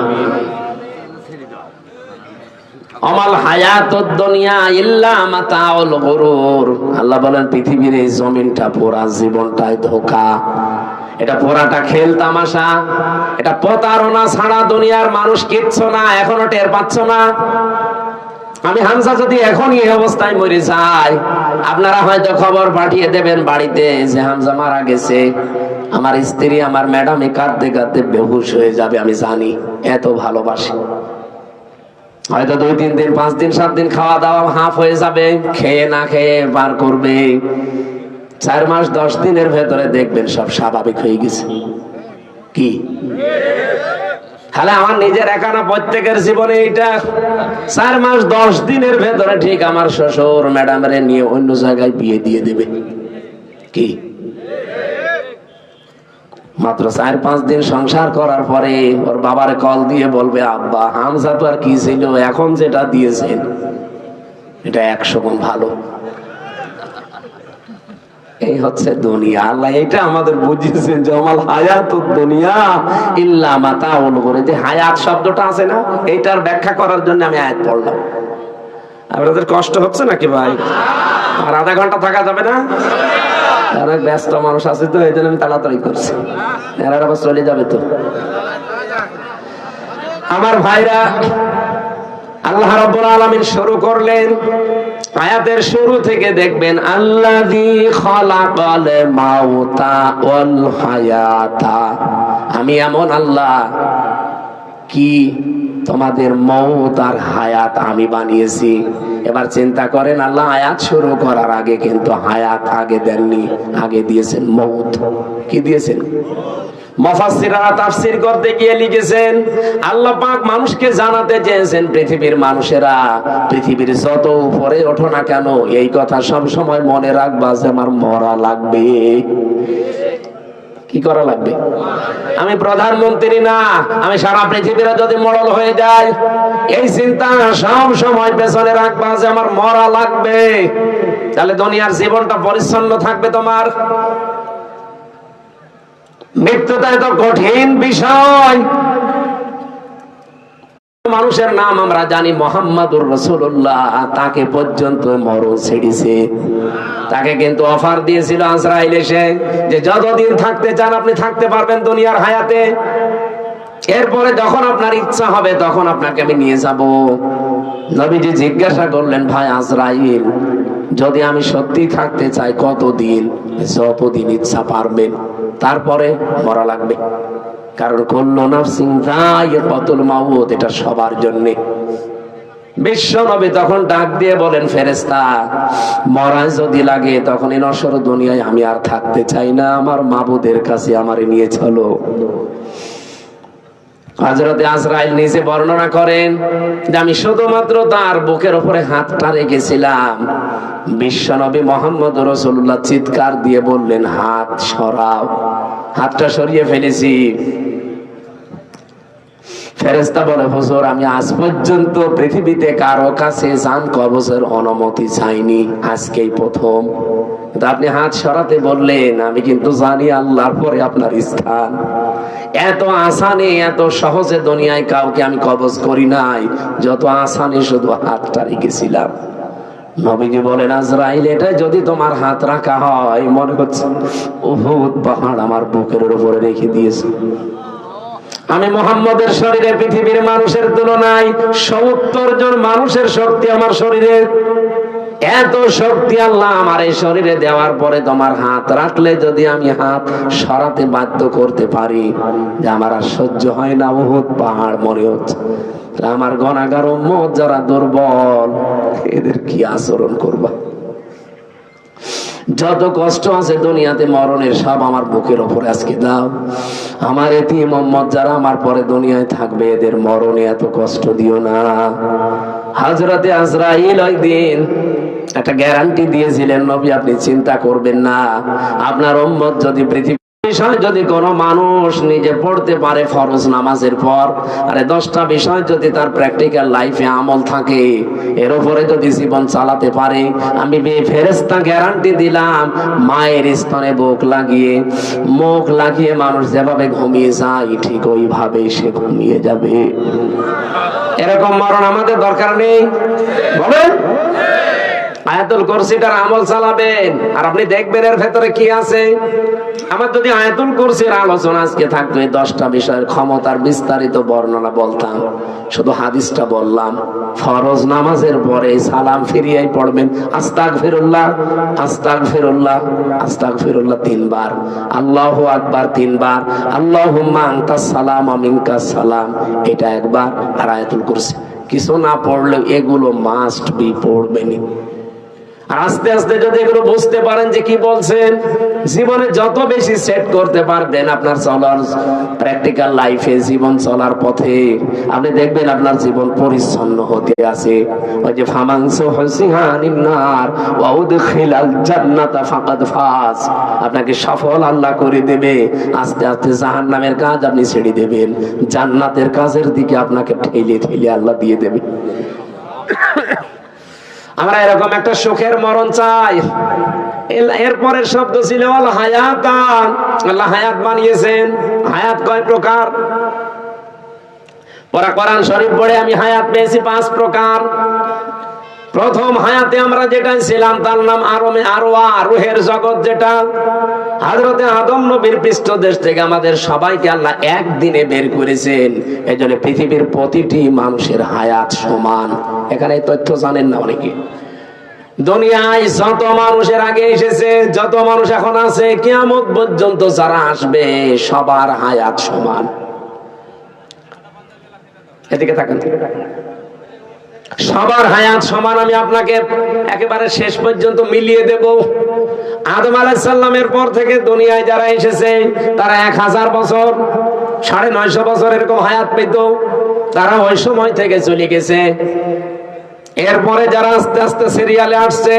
আমাল হায়াতুদ দুনিয়া ইল্লা মাতাউল গুরুর। আল্লাহ বলেন পৃথিবীর এই জমিনটা পুরা জীবনটাই ধোঁকা, এটা পুরাটা খেল তামাশা, এটা প্রতারণা ছাড়া দুনিয়ার মানুষ কিচ্ছু না। এখনো টের পাচ্ছ না? আমি হামজা যদি এখনই এই অবস্থায় মরে যাই, আপনারা হয়তো খবর পাঠিয়ে দেবেন বাড়িতে যে হামজা মারা গেছে। আমার স্ত্রী আমার ম্যাডামে কাঁদতে কাঁদতে বেহুশ হয়ে যাবে, আমি জানি, এত ভালোবাসি। হয়তো 2-3 দিন 5 দিন 7 দিন খাওয়া দাওয়া হাফ হয়ে যাবে, খেয়ে না খেয়ে পার করবে। 4 মাস 10 দিনের ভেতরে দেখবেন সব স্বাভাবিক হয়ে গেছে। কি তাহলে আমার নিজের একা না, প্রত্যেকের জীবনে এইটা। 4 মাস 10 দিনের ভেতরে ঠিক আমার শ্বশুর ম্যাডামরে নিয়ে অন্য জায়গায় বিয়ে দিয়ে দেবে। কি মাত্র 4-5 দিন সংসার করার পরে ওর বাবার কল দিয়ে বলবে, আব্বা হামজা তো আর কি ছিল, এখন যেটা দিয়েছেন এটা 100 গুণ ভালো। এই হচ্ছে দুনিয়া। আল্লাহ এটা আমাদের বুঝিয়েছেন যে আমাল হায়াতুদ দুনিয়া ইল্লা মাতাউল গুরুর। যে হায়াত শব্দটা আছে না, এইটার ব্যাখ্যা করার জন্য আমি আয়াত পড়লাম। আপনাদের কষ্ট হচ্ছে নাকি ভাই? আর আধা ঘন্টা থাকা যাবে না? অনেক ব্যস্ত মানুষ আছে তো, এই জন্য আমি তাড়াতাড়ি করছি, এরা আবার চলে যাবে তো। আমার ভাইরা, আল্লাহ রাব্বুল আলামিন শুরু করলেন আয়াতের শুরু থেকে দেখবেন, আল্লাযী খালাকাল মাউতা ওয়াল হায়াতা। আমি এমন আল্লাহ কি তোমাদের মউত আর হায়াত আমি বানিয়েছি। এবার চিন্তা করেন, আল্লাহ আয়াত শুরু করার আগে কিন্তু হায়াত আগে দেননি, আগে দিয়েছেন মউত। কি দিয়েছেন? মুফাসসিররা তাফসীর করতে গিয়ে লিখেছেন, আল্লাহ পাক মানুষকে জানাতে চেয়েছেন, পৃথিবীর মানুষেরা পৃথিবীর যত উপরে ওঠো না কেন, এই কথা সব সময় মনে রাখবা যে আমার মরা লাগবে। কি করা লাগবে? আমি প্রধানমন্ত্রী না, আমি সারা পৃথিবীরা যদি মরল হয়ে যায়, এই চিন্তা সব সময় পেছনে রাখবা যে আমার মরা লাগবে। তাহলে দুনিয়ার জীবনটা পরিচ্ছন্ন থাকবে তোমার। মৃত্যুটা এত কঠিন বিষয়। মানুষের নাম আমরা জানি মুহাম্মাদুর রাসূলুল্লাহ, তাকে পর্যন্ত মরণ ছেড়েছে। তাকে কিন্তু অফার দিয়েছিল আজরাইল এসে যে যতদিন থাকতে চান আপনি থাকতে পারবেন দুনিয়ার হায়াতে, এরপরে যখন আপনার ইচ্ছা হবে তখন আপনাকে আমি নিয়ে যাব। নবীজি জিজ্ঞাসা করলেন, ভাই আজরাইল, যদি আমি সত্যি থাকতে চাই কতদিন? যতদিন ইচ্ছা পারবেন, তারপরে মরা লাগবে। কারণ কুল্লু নাফসিন যায়িকাতুল মাউত, এটা সবার জন্য। বিশ্ব নবী তখন ডাক দিয়ে বলেন, ফেরেশতা, মরা যদি লাগে তখন এই নশ্বর দুনিয়ায় আমি আর থাকতে চাই না, আমার মাবুদের কাছে আমারে নিয়ে চলো। হযরত আজরাইল নিজে বর্ণনা করেন যে আমি শুধুমাত্র তার বুকের উপরে হাতটা রেখেছিলাম, বিশ্বনবী মুহাম্মদ রাসূলুল্লাহ চিৎকার দিয়ে বললেন, হাত সরাও। হাতটা সরিয়ে ফেলেছি। ফেরেশতা বলে, হুজুর আমি আজ পর্যন্ত পৃথিবীতে কারো কাছে জান কবজের অনুমতি চাইনি, আজকেই প্রথম। কিন্তু আপনি হাত সরাতে বললেন, আমি কিন্তু জানি আল্লাহর পরে আপনার স্থান। এত আসানে এত সহজে দুনিয়ায় কাউকে আমি কবজ করি নাই, যত আসানে শুধু হাতটা রেখেছিলাম। নবীজি বলেন, আজরাইল এটা যদি তোমার হাত রাখা হয়, মনে হচ্ছে উহুদ পাহাড় আমার বুকের উপরে রেখে দিয়েছে। আমি মুহাম্মদের শরীরে পৃথিবীর মানুষের তুলনায় 70 জন মানুষের শক্তি আমার শরীরে। এত শক্তি আল্লাহ আমার এই শরীরে দেওয়ার পরে তোমার হাত রাখলে যদি আমি হাত সরাতে বাধ্য করতে পারি, যে আমার আর সহ্য হয় না, উহুদ পাহাড় মনে হচ্ছে। আমার গুনাহগার উম্মত যারা দুর্বল, এদের কি আচরণ করবা? যত কষ্ট আছে দুনিয়াতে মরণের, সব আমার বুকের ওপরে আজকে দাও। আমার এতিম উম্মত যারা আমার পরে দুনিয়ায় থাকবে, এদের মরণে এত কষ্ট দিও না। হযরতে আজরাইল ওই দিন একটা গ্যারান্টি দিয়েছিলেন, নবী আপনি চিন্তা করবেন না, আপনার উম্মত যদি পৃথিবী বিষয় যদি কোনো মানুষ নিজে পড়তে পারে ফরজ নামাজের পর, আরে 10টা বিষয় যদি তার প্র্যাকটিক্যাল লাইফে আমল থাকে, এর উপরে যদি জীবন চালাতে পারে, আমি ফেরেশতা গ্যারান্টি দিলাম, মায়ের স্তনে বুক লাগিয়ে মুখ লাগিয়ে মানুষ যেভাবে ঘুমিয়ে যায়, ঠিক ওইভাবে সে ঘুমিয়ে যাবে। এরকম মরণ আমাদের দরকার নেই, বলেন? আয়াতুল কুরসিটার আমল চালাবেন, আর আপনি দেখবেন এর ভেতরে কি আছে। আমার যদি আয়াতুল কুরসির আলোচনা আজকে থাকতো, এই 10টা বিষয়ের ক্ষমতার বিস্তারিত বর্ণনা বলতাম, শুধু হাদিসটা বললাম। ফরজ নামাজের পরে সালাম ফিরিয়েই পড়বেন, আস্তাগফিরুল্লাহ আস্তাগফিরুল্লাহ আস্তাগফিরুল্লাহ 3 বার, আল্লাহু আকবার 3 বার, আল্লাহুম্মা আনতাস সালাম ওয়া মিনকাস সালাম এটা 1 বার, আর আয়াতুল কুরসি। কিছু না পড়লেও এগুলো মাস্ট বি পড়বেনই। আর আস্তে আস্তে যদি এগুলো বুঝতে পারেন যে কি বলছেন, জীবনে যত বেশি সেট করতে পারবেন আপনার চলার প্র্যাকটিক্যাল লাইফে, জীবন চলার পথে, আপনি দেখবেন আপনার জীবন পরিচ্ছন্ন হতে আছে। ওই যে ফামানসু হুসিহানিন নার ওয়া উদখিলাল জান্নাতা ফাকাদ ফাজ, আপনাকে সফল আল্লাহ করে দেবে। আস্তে আস্তে জাহান্নামের কাজ আপনি ছেড়ে দেবেন, জান্নাতের কাজের দিকে আপনাকে ঠেলে ঠেলে আল্লাহ দিয়ে দেবে। আমরা এরকম একটা সুখের মরণ চাই। এরপরের শব্দ ছিল আল হায়াতান, আল্লাহ হায়াত বানিয়েছেন। হায়াত কয় প্রকার? কোরআন শরীফ পড়ে আমি হায়াত পেয়েছি 5 প্রকার। প্রথম হায়াতে আমরা যেটা ছিলাম তার নাম আরমে আরওয়া, রুহের জগৎ, যেটা হযরতে আদম নবীর পৃষ্ঠদেশ থেকে আমাদের সবাইকে আল্লাহ একদিনে বের করেছেন। এজন্য পৃথিবীর প্রতিটি মানুষের হায়াত সমান। এখানে এই তথ্য জানেন না অনেকে। দুনিয়ায় যত মানুষের আগে এসেছে, যত মানুষ এখন আছে, কিয়ামত পর্যন্ত যারা আসবে, সবার হায়াত সমান। এদিকে তাকান, সবার হায়াত সমান। আমি আপনাকে একেবারে শেষ পর্যন্ত মিলিয়ে দেব। আদম আলাইহিস সালামের পর থেকে দুনিয়ায় যারা এসেছে, তারা 1000 বছর, 950 বছর এরকম হায়াত পেত, তারা ওই সময় থেকে চলে গেছে। এরপরে যারা আস্তে আস্তে সিরিয়ালে আসছে,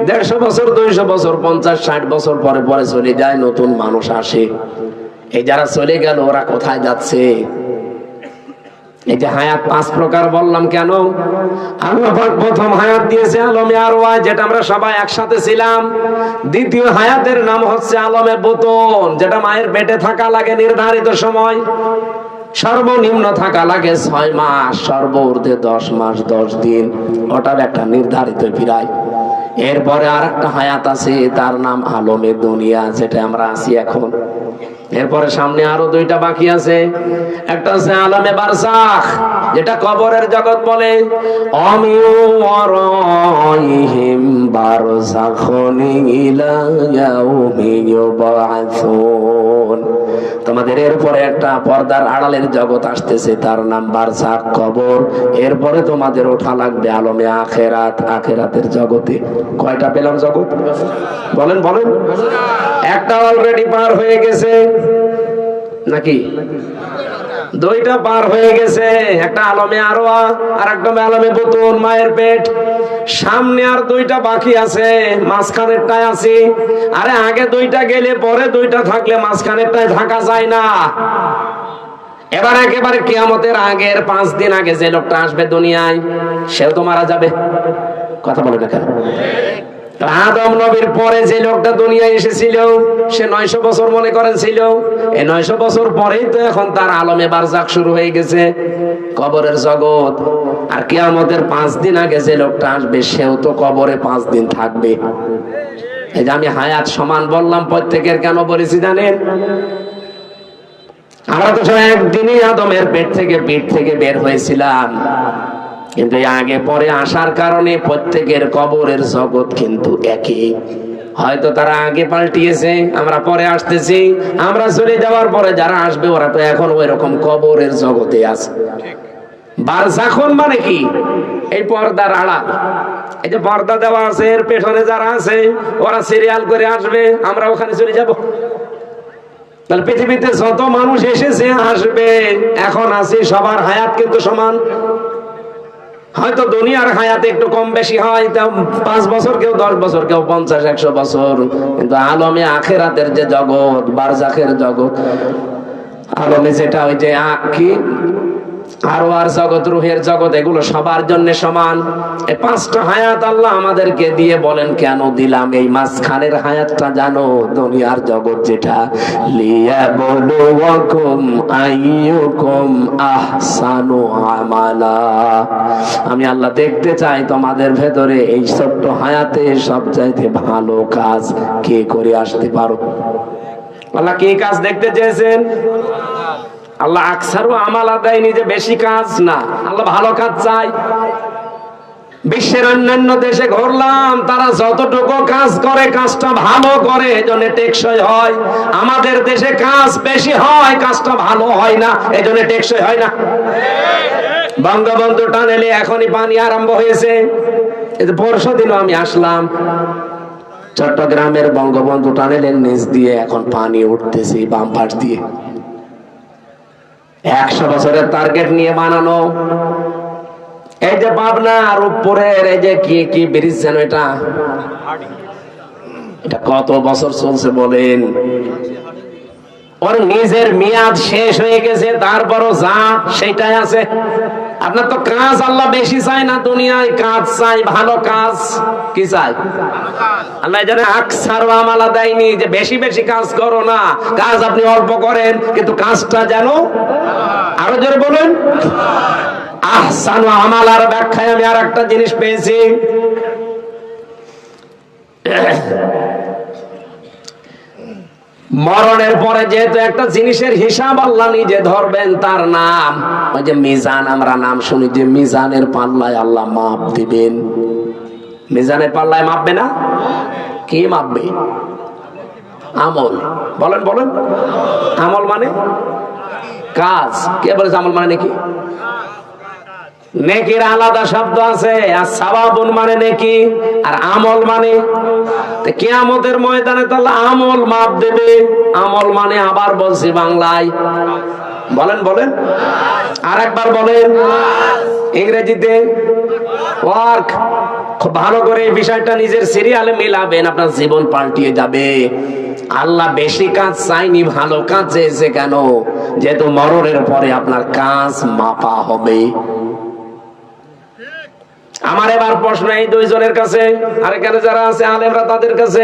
150 বছর, 200 বছর, 50, 60 বছর পরে পরে চলে যায়, নতুন মানুষ আসে। এই যারা চলে গেল, ওরা কোথায় যাচ্ছে? এই যে হায়াত 5 প্রকার বললাম কেন? আল্লাহ পাক প্রথম হায়াত দিয়েছে আলমে আরওয়া, যেটা আমরা সবাই একসাথে ছিলাম। দ্বিতীয় হায়াতের নাম হচ্ছে আলমে বুতুন, যেটা মায়ের পেটে থাকা লাগে নির্ধারিত সময়, সর্বনিম্ন থাকা লাগে 6 মাস, সর্বোচ্চ 10 মাস 10 দিন, ওটার একটা নির্ধারিত বিরায়। এরপরে আরেকটা হায়াত আছে, তার নাম আলমে দুনিয়া, যেটা আমরা আছি এখন। এরপরে সামনে আরো 2টা বাকি আছে। একটা আছে আলমে বারজাখ, যেটা কবরের জগৎ বলে। অমিওয়ারাইহিম বারজাখুন ইলা ইয়াউমি ইউবাআসুন, তোমাদের এরপরে একটা পর্দার আড়ালের জগৎ আসতেছে, তার নাম বারজাখ, কবর। এরপরে তোমাদের ওঠা লাগবে আলমে আখিরাত, আখিরাতের জগতে। কয়টা পেলাম জগৎ? বলেন বলেন। একটা অলরেডি পার হয়ে গেছে নাকি? 2টা পার হয়ে গেছে, একটা আলমে আরওয়া আর একটা আলমে বুতুন, মায়ের পেট। সামনে আর 2টা বাকি আছে, মাঝখানেরটায় আছে। আরে আগে 2টা গেলে পরে 2টা থাকলে মাঝখানেরটায় থাকা যায় না। এবার একেবারে কিয়ামতের আগের 5 দিন আগে যে লোকটা আসবে দুনিয়ায়, সেও তো মারা যাবে। কথা বলে না কেন? আদম নবীর পরে যে লোকটা দুনিয়ায় এসেছিল, সে 900 বছর মনে করেন ছিল। এই 900 বছর পরেই তো এখন তার আলমে বারজাখ শুরু হয়ে গেছে, কবরের জগৎ। আর কিয়ামতের 5 দিন আগে যে লোকটা আসবে, সেও তো কবরে 5 দিন থাকবে। এই যে আমি হায়াত সমান বললাম, প্রত্যেকের কেন বলেছি জানেন? আমরা তো সব একদিনই আদমের পেট থেকে বের হয়েছিলাম, কিন্তু আগে পরে আসার কারণে প্রত্যেকের কবরের জগৎ কিন্তু একই। হয়তো তারা আগে পাল্টিয়েছে, আমরা পরে আসতেছি। আমরা চলে যাওয়ার পরে যারা আসবে, ওরা তো এখন ওই রকম কবরের জগতে আছে। বারজাখন মানে কি? এই পর্দার আড়াল। এই যে পর্দা দেওয়া আছে, এর পেছনে যারা আছে, ওরা সিরিয়াল করে আসবে, আমরা ওখানে চলে যাব। তাহলে পৃথিবীতে যত মানুষ এসেছে আসবে, এখন আছে, সবার হায়াত কিন্তু সমান। হয়তো দুনিয়ার হায়াত একটু কম বেশি হয়, 5 বছর, কেউ 10 বছর, কেউ 50-100 বছর, কিন্তু আলমে আখেরাতের যে জগৎ, বারজাখের জগৎ, আলমে যেটা ওই যে কি আরওয়ার জগৎ, রুহের জগৎ, এগুলো সবার জন্য সমান। এই 5টা হায়াত আল্লাহ আমাদেরকে দিয়ে বলেন কেন দিলাম? এই মাঝখানের হায়াতটা জানো, দুনিয়ার জগৎ যেটা, লিয়াবলুয়াকুম আইয়ুকুম আহসানু আমালা। আমি আল্লাহ দেখতে চাই তোমাদের ভেতরে এই ছোট্ট হায়াতে সবচাইতে ভালো কাজ কে করে আসতে পারো। আল্লাহ কি কাজ দেখতে চেয়েছেন? আল্লাহ আকসারু আমালা দেয়নি যে বেশি কাজ, না, আল্লাহ ভালো কাজ চাই। বিশ্বের অন্যান্য দেশে ঘুরলাম, তারা যতটুকু কাজ করে কাজটা ভালো করে, এজন্য টেকসই হয়। আমাদের দেশে কাজ বেশি হয়, কাজটা ভালো হয় না, এজন্য টেকসই হয় না। বঙ্গবন্ধু টানেলে এখনই পানি আরম্ভ হয়েছে। পরশু দিনও আমি আসলাম, চট্টগ্রামের বঙ্গবন্ধু টানেলের নিচ দিয়ে এখন পানি উঠতেছে বাম পাশ দিয়ে। 100 বছরের টার্গেট নিয়ে বানানো। এই যে পাবনার উপরের এই যে কি ব্রিজ যেন, এটা কত বছর চলছে বলেন? ওর নিজের মেয়াদ শেষ হয়ে গেছে, তারপরও যা সেটাই আছে। আপনার তো কাজ আল্লাহ বেশি চাই না, দুনিয়ায় কাজ চাই, ভালো কাজ। কি চাই আল্লাহ? জানে আকসার আমালা দেয়নি যে বেশি বেশি কাজ করো না, কাজ আপনি অল্প করেন, কিন্তু কাজটা যেন, আরো জোরে বলেন, আহসানু আমালার ব্যাখ্যায় আমি আর একটা জিনিস পেয়েছি। মরণের পরে যেহেতু একটা জিনিসের হিসাব আল্লাহ নিজে ধরবেন, তার নাম ওই যে মিজান। আমরা নাম শুনি যে মিজানের পাল্লায় আল্লাহ মাপ দিবেন। মিজানের পাল্লায় মাপবে না? কি মাপবে? আমল। বলেন বলেন, আমল মানে কাজ। কে বলেছে আমল মানে নাকি? নেকির আলাদা শব্দ আছে, আর সাওয়াবুন মানে নেকি, আর আমল মানে। কিয়ামতের ময়দানে তাহলে আমল মাপ দেবে। আমল মানে, আবার বলছি বাংলায়, বলেন বলেন, আর একবার বলেন ইংরেজিতে, ওয়ার্ক। খুব ভালো করে এই বিষয়টা নিজের সিরিয়ালে মিলাবেন, আপনার জীবন পাল্টিয়ে যাবে। আল্লাহ বেশি কাজ চাইনি, ভালো কাজ চেয়েছে। কেন? যেহেতু মরণের পরে আপনার কাজ মাপা হবে। আমার এবার প্রশ্ন এই 2 জনের কাছে, আর এখানে যারা আছে আলেমরা তাদের কাছে।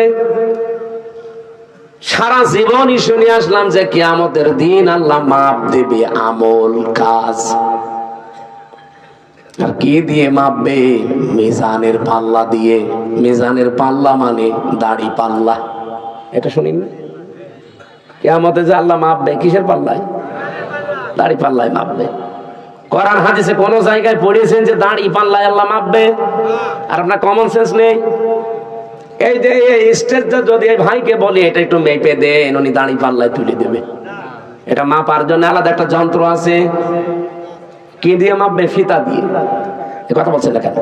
সারা জীবনই শুনে আসলাম যে কিয়ামতের দিন আল্লাহ মাপ দেবে আমল, কাজ। আর কি দিয়ে মাপবে? মিজানের পাল্লা দিয়ে। মিজানের পাল্লা মানে দাড়ি পাল্লা। এটা শুনিন, কিয়ামতে যে আল্লাহ মাপবে কিসের পাল্লায়? দাড়ি পাল্লায় মাপবে। কোরআন হাদিসে কোন জায়গায় পড়িয়েছেন যে দাড়ি পাল্লায় আল্লাহ মাপবে? আর আপনার কমন সেন্স নেই। এই যে এই স্টেজটা যদি এই ভাইকে বলি এটা একটু মেপে দেন, উনি দাড়ি পাল্লায় তুলে দেবে। এটা মাপার জন্য আলাদা একটা যন্ত্র আছে। কি দিয়ে মাপবে? ফিতা দিয়ে। এই কথা বলছে কেন?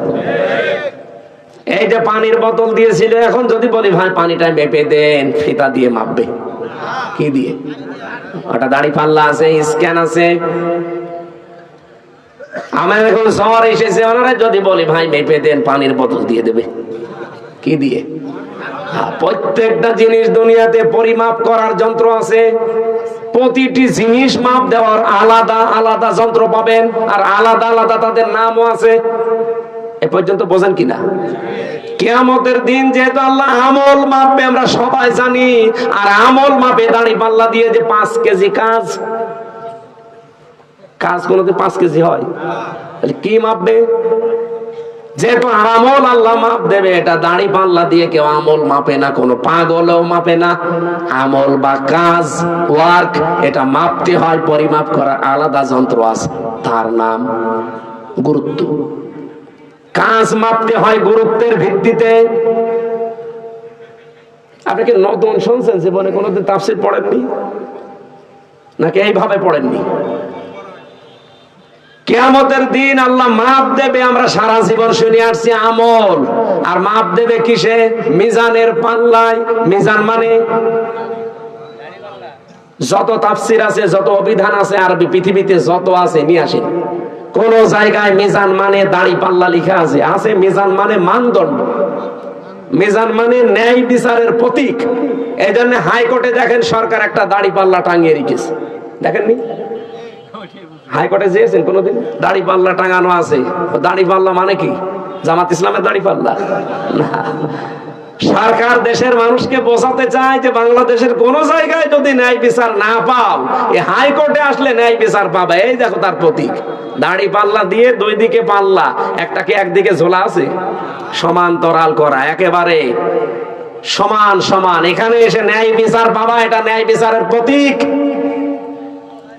এই যে পানির বোতল দিয়েছিল, এখন যদি বলি ভাই পানিটা মেপে দেন, ফিতা দিয়ে মাপবে। কি দিয়ে? ওটা দাড়ি পাল্লা আছে, স্ক্যান আছে। আমার এখন শহর এসেছে, ওনারা যদি বলি ভাই মেপে দেন, পানির বোতল দিয়ে দেবে। কি দিয়ে? প্রত্যেকটা জিনিস দুনিয়াতে পরিমাপ করার যন্ত্র আছে। প্রতিটি জিনিস মাপ দেওয়ার আলাদা আলাদা যন্ত্র পাবেন, আর আলাদা আলাদা তাদের নামও আছে। এ পর্যন্ত বোঝেন কিনা? কিয়ামতের দিন যেহেতু আল্লাহ আমল মাপবে আমরা সবাই জানি, আর আমল মাপে দাড়ি পাল্লা দিয়ে যে 5 কেজি কাজ কোনোদিন 5 কেজি হয়? তাহলে কি মাপবে? যেহেতু আমল আল্লাহ মাপ দেবে, এটা দাড়ি পাল্লা দিয়ে কেউ আমল মাপে না, কোনো পাগলও মাপে না। আমল বা কাজ, ওয়ার্ক, এটা মাপতে হয়, পরিমাপ করার আলাদা যন্ত্র আছে, তার নাম গুরুত্ব। কাজ মাপতে হয় গুরুত্বের ভিত্তিতে। আপনি কি নতুন শুনছেন? জীবনে কোনোদিন তাফসীর পড়েননি নাকি এইভাবে পড়েননি? কিয়ামতের দিন আল্লাহ মাপ দেবে, আমরা সারা জীবন শুনে আসছি আমল, আর মাপ দেবে কিসে? মিজানের পাল্লায়। মিজান মানে যত তাফসীর আছে, যত অভিধান আছে আরবি পৃথিবীতে যত আছে নিয়ে আসেন। কোন জায়গায় মিজান মানে দাড়ি পাল্লা লেখা আছে? আছে। মিজান মানে মানদণ্ড, মিজান মানে ন্যায় বিচারের প্রতীক। এই জন্য হাইকোর্টে দেখেন সরকার একটা দাড়ি পাল্লা টাঙিয়ে রেখেছে, দেখেননি? হাইকোর্টে যেয়েছেন কোনোদিন? দাড়ি পাল্লা টাঙানো আছে। দাড়ি পাল্লা মানে কি? জামাত ইসলামের দাড়ি পাল্লা না। সরকার দেশের মানুষকে বোঝাতে চায় যে বাংলাদেশের কোন জায়গায় যদি ন্যায় বিচার না পাও, এই হাইকোর্টে আসলে ন্যায় বিচার পাবে। এই দেখো তার প্রতীক, দাড়ি পাল্লা দিয়ে 2 দিকে পাল্লা, একটাকে একদিকে ঝোলা আছে, সমান্তরাল করা, একেবারে সমান সমান। এখানে এসে ন্যায় বিচার পাবা, এটা ন্যায় বিচারের প্রতীক।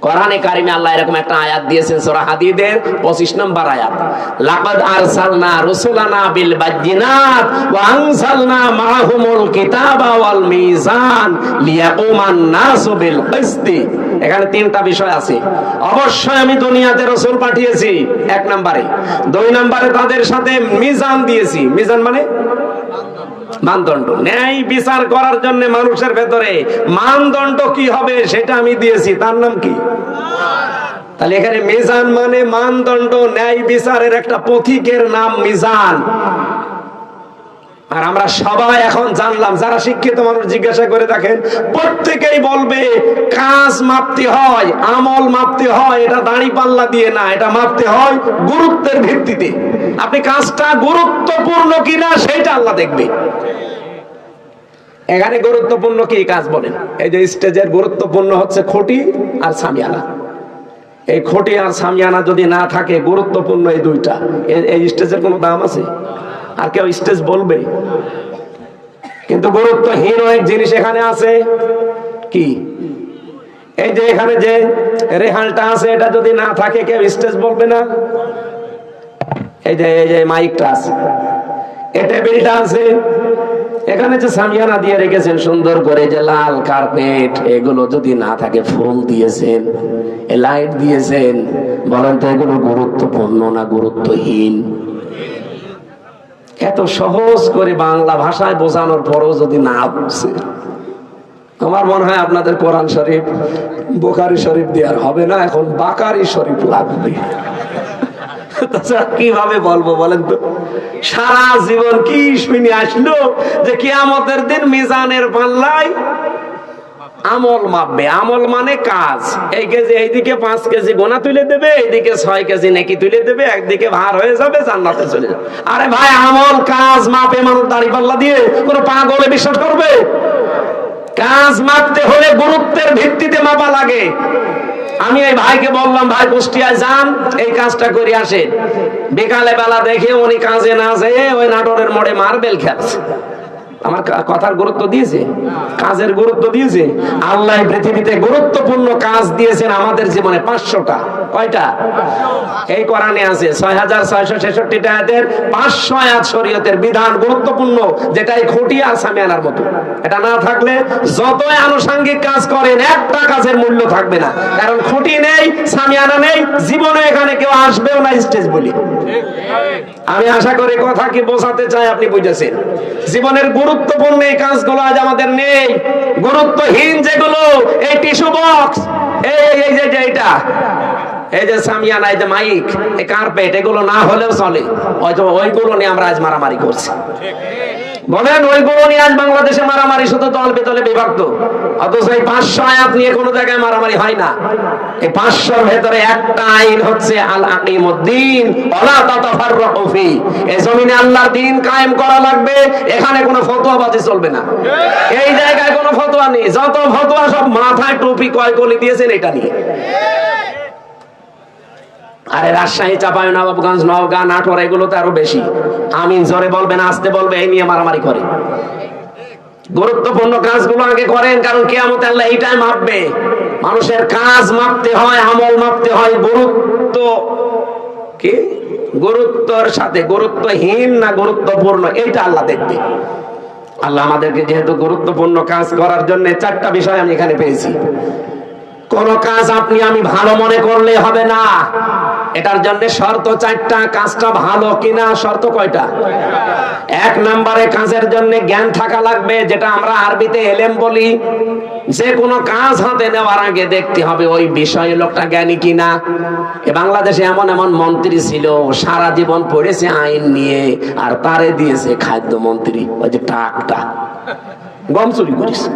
কোরআনে কারিমে আল্লাহ এরকম একটা আয়াত দিয়েছেন, সূরা হাদীদের 25 নম্বর আয়াত, লাকাদ আরসালনা রুসুলানা বিল বাজ্জিনাত ওয়া আনজালনা মাআহুমুল কিতাবা ওয়াল মিজান লিয়াকুমান নাসু বিল কিসতি। এখানে 3টা বিষয় আছে। অবশ্যই আমি দুনিয়াতে রাসূল পাঠিয়েছি, 1 নম্বরে। 2 নম্বরে তাদের সাথে মিজান দিয়েছি। মিজান মানে মানদণ্ড, ন্যায় বিচার করার জন্য মানুষের ভেতরে মানদণ্ড কি হবে সেটা আমি দিয়েছি, তার নাম কি? তাহলে এখানে মিজান মানে মানদণ্ড, ন্যায় বিচারের একটা পথিকের নাম মিজান। আর আমরা সবাই এখন জানলাম, যারা শিক্ষিত মানুষ জিজ্ঞাসা করে দেখেন, প্রত্যেকেই বলবে কাজ মাপতে হয়, আমল মাপতে হয়, এটা দাড়ি পাল্লা দিয়ে না, এটা মাপতে হয় গুরুত্বের ভিত্তিতে। আপনি কাজটা গুরুত্বপূর্ণ কিনা সেটা আল্লাহ দেখবে। এখানে গুরুত্বপূর্ণ কি কাজ বলেন? এই যে স্টেজের গুরুত্বপূর্ণ হচ্ছে খুঁটি আর সামিয়ানা। এই খুঁটি আর সামিয়ানা যদি না থাকে, গুরুত্বপূর্ণ এই 2টা, এই স্টেজের কোনো দাম আছে? আর কেউ স্টেজ বলবে? কিন্তু গুরুত্বহীন এক জিনিস এখানে আছে, কি? এই যে এখানে যে রেহালটা আছে, এটা যদি না থাকে কেউ স্টেজ বলবে না। এই যে মাইকটা আছে, এই টেবিলটা আছে, এখানে যে সামিয়ানা দিয়ে রেখেছেন সুন্দর করে, যে লাল কার্পেট, এগুলো যদি না থাকে, ফুল দিয়েছেন, লাইট দিয়েছেন, বলেন তো এগুলো গুরুত্বপূর্ণ না গুরুত্বহীন? এত সহজ করে বাংলা ভাষায় বোঝানোর পরও যদি না বুঝছে, আমার মনে হয় আপনাদের কোরআন শরীফ, বুখারী শরীফ দেওয়ার হবে না, এখন বাকারি শরীফ লাগবে। কিভাবে বলবো বলেন তো? সারা জীবন কি শুনে আসলো যে কিয়ামতের দিন মিজানের পাল্লায় আমল মাপবে। আমল মানে কাজ। এই কেজি, এইদিকে 5 কেজি গোনা তুলে দেবে, এইদিকে 6 কেজি নেকি তুলে দেবে, একদিকে ভার হয়ে যাবে, জান্নাতে চলে যাবে। আরে ভাই, আমল কাজ মাপে মানুষ দাড়ি পাল্লা দিয়ে? কোন পাগলে বিশ্বাস করবে? কাজ মাপতে হলে গুরুত্বের ভিত্তিতে মাপা লাগে। আমি এই ভাইকে বললাম, ভাই কুষ্টিয়ায় যান, এই কাজটা করে আসেন। বিকালে বেলা দেখে উনি কাজে না যেয়ে ওই নাটোরের মোড়ে মার্বেল খেলছে। আমার কথার গুরুত্ব দিয়েছে? কাজের গুরুত্ব দিয়েছে? আল্লাহ পৃথিবীতে গুরুত্বপূর্ণ কাজ দিয়েছেন আমাদের জীবনে 500টা। কয়টা? এই কোরআনে আছে 6666 আয়াতের 500 আয়াত শরীয়তের বিধান গুরুত্বপূর্ণ, যেটা এই খুঁটি আর সামিয়ানার মতো। এটা না থাকলে যতই আনুষঙ্গিক কাজ করেন, একটা কাজের মূল্য থাকবে না। কারণ খুঁটি নেই, সামিয়ানা নেই, জীবনে এখানে কেউ আসবেও না স্টেজ বলি। আমি আশা করি কথা কি বোঝাতে চাই আপনি বুঝেছেন। জীবনের গুরুত্বপূর্ণ এই কাজগুলো আজ আমাদের নেই। গুরুত্বহীন যেগুলো, এই টিস্যু বক্স, এই যে এইটা, এই যে সামিয়ানা, এই যে মাইক, এই কার্পেট, এগুলো না হলেও চলে, হয়তো ওইগুলো নিয়ে আমরা আজ মারামারি করছি। বলেন ওইগুলো নিয়ে আজ বাংলাদেশে মারামারি, শুধু দল বেতলে বিভক্ত। অথচ এই 500 আয়াত নিয়ে কোনো জায়গায় মারামারি হয় না। এই 500-র ভেতরে একটা আইন হচ্ছে আল আকিমুদ্দিন ওয়ালা তাতাফাররাকু ফি। এই জমিনে আল্লাহর দ্বীন কায়েম করা লাগবে, এখানে কোনো ফতোয়াবাজি চলবে না। এই জায়গায় কোনো ফতোয়া নেই, যত ফতোয়া সব মাথায় টুপি কয় গলি দিয়েছেন এটা নিয়ে। আরে রাজশাহী, চাঁপাইনবাবগঞ্জ, নওগাঁ, নাটোর, এগুলো তো আরো বেশি। আমিন জোরে বলবেন, আসতে বলবে, এই নিয়ে মারামারি করে। গুরুত্বপূর্ণ কাজগুলো আগে করেন, কারণ কিয়ামতে আল্লাহ এইটাই মাপবে। মানুষের কাজ মাপতে হয়, আমল মাপতে হয়, গুরুত্ব কি, গুরুত্বের সাথে গুরুত্বহীন না গুরুত্বপূর্ণ, এইটা আল্লাহ দেখবে। আল্লাহ আমাদেরকে যেহেতু গুরুত্বপূর্ণ কাজ করার জন্য 4টা বিষয় আমি এখানে পেয়েছি। কোন কাজ আপনি আমি ভালো মনে করলে হবে না, এটার জন্য শর্ত 4টা। কাজটা ভালো কিনা শর্ত কয়টা? 1 নম্বরে কাজের জন্য জ্ঞান থাকা লাগবে, যেটা আমরা আরবিতে এলেম বলি। যে কোনো কাজ হাতে নেওয়ার আগে দেখতে হবে ওই বিষয়ে লোকটা জ্ঞানী কিনা। বাংলাদেশে এমন এমন মন্ত্রী ছিল, সারা জীবন পড়েছে আইন নিয়ে, আর তারে দিয়েছে খাদ্য মন্ত্রী, ওই যে টাকটা গম চুরি করেছে।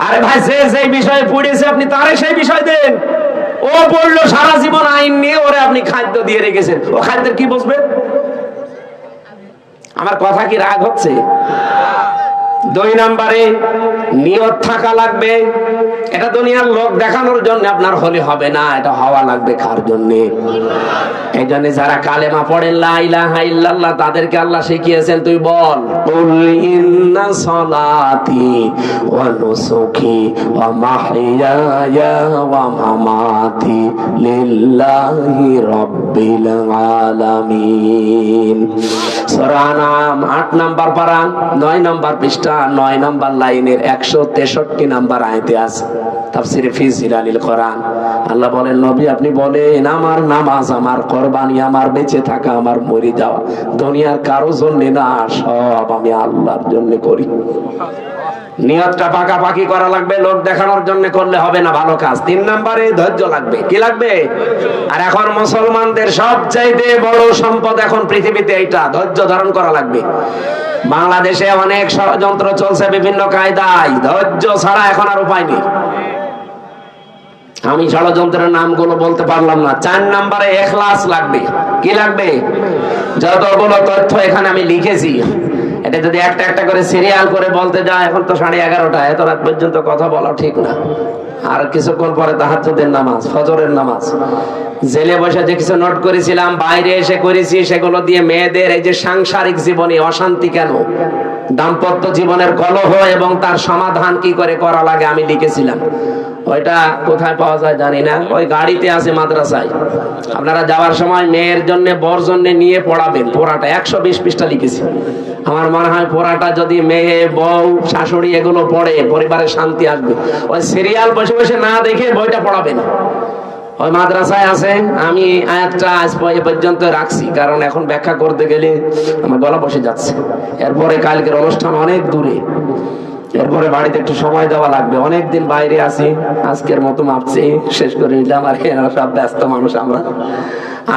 আরে ভাই, যে বিষয়ে পড়েছে আপনি তারে সেই বিষয় দেন। ও পড়লো সারা জীবন আইন নিয়ে, ওরে আপনি খাদ্য দিয়ে রেখেছেন, ও খাদ্যের কি বুঝবে? আমার কথা কি রাগ হচ্ছে? 2 নম্বরে নিয়ত থাকা লাগবে। এটা দুনিয়ার লোক দেখানোর জন্য আপনার হলে হবে না, এটা হওয়া লাগবে কার জন্য? এই জন্য যারা কালেমা পড়েন লা ইলাহা ইল্লাল্লাহ, তাদেরকে আল্লাহ শিখিয়েছেন, তুই বল কুল ইন্না সলাতি ওয়া নুসুকি ওয়া মাহইয়ায়া ওয়া মামাতি লিল্লাহি রাব্বিল আলামিন। সূরা আনআম 8 নম্বর পারা 9 নম্বর পৃষ্ঠা 9 নম্বর লাইনের 163 নম্বর আয়াতে আছে, তাফসীরে ফি জিলালিল কোরআন। আল্লাহ বলেন, নবী আপনি বলেন, আমার নামাজ, আমার কুরবানি, আমার বেঁচে থাকা, আমার মরে যাওয়া দুনিয়ার কারো জন্য না, সব আমি আল্লাহর জন্য করি। নিয়তটা পাকাপাকি করা লাগবে, লোক দেখানোর জন্য করলে হবে না ভালো কাজ। 3 নম্বরে ধৈর্য লাগবে। কি লাগবে? আর এখন মুসলমানদের সবচাইতে বড় সম্পদ এখন পৃথিবীতে এইটা, ধৈর্য ধারণ করা লাগবে। বাংলাদেশে অনেক ষড়যন্ত্র চলছে বিভিন্ন কায়দায়, ধৈর্য ছাড়া এখন আর উপায় নেই। আমি ষড়যন্ত্রের নামগুলো বলতে পারলাম না। 4 নম্বরে ইখলাস লাগবে। কি লাগবে? যতগুলো তথ্য এখানে আমি লিখেছি, এটা যদি একটা একটা করে সিরিয়াল করে বলতে যায়, এখন তো 11:30, এত রাত পর্যন্ত কথা বলা ঠিক না। আর কিছুক্ষণ পরে তাহাজ্জুদের নামাজ, ফজরের নামাজ। জেলে বসে যে কিছু নোট করেছিলাম, বাইরে এসে করেছি, সেগুলো দিয়ে মেয়েদের এই যে সাংসারিক জীবনে অশান্তি কেন, দাম্পত্য জীবনের কলহ এবং তার সমাধান কি করে করা লাগে আমি লিখেছিলাম। ওইটা কোথায় পাওয়া যায় জানি না, ওই গাড়িতে আছে মাদ্রাসায়। আপনারা যাওয়ার সময় মেয়ের জন্য, বর জন্য নিয়ে পড়াবেন। পড়াটা 120 পৃষ্ঠা লিখেছি। আমার মনে হয় পড়াটা যদি মেয়ে, বউ, শাশুড়ি এগুলো পড়ে, পরিবারে শান্তি আসবে। ওই সিরিয়াল বসে বসে না দেখে বইটা পড়াবেন। ওই মাদ্রাসায় আছে। আমি আয়াতটা আজ পর্যন্ত রাখছি, কারণ এখন ব্যাখ্যা করতে গেলে আমার গলা বসে যাচ্ছে। এরপরে কালকের অনুষ্ঠান অনেক দূরে, এরপরে বাড়িতে একটু সময় দেওয়া লাগবে। অনেকদিন বাইরে আছি, আজকের মতো মাপছি, শেষ করে নিলাম। আর সব ব্যস্ত মানুষ আমরা।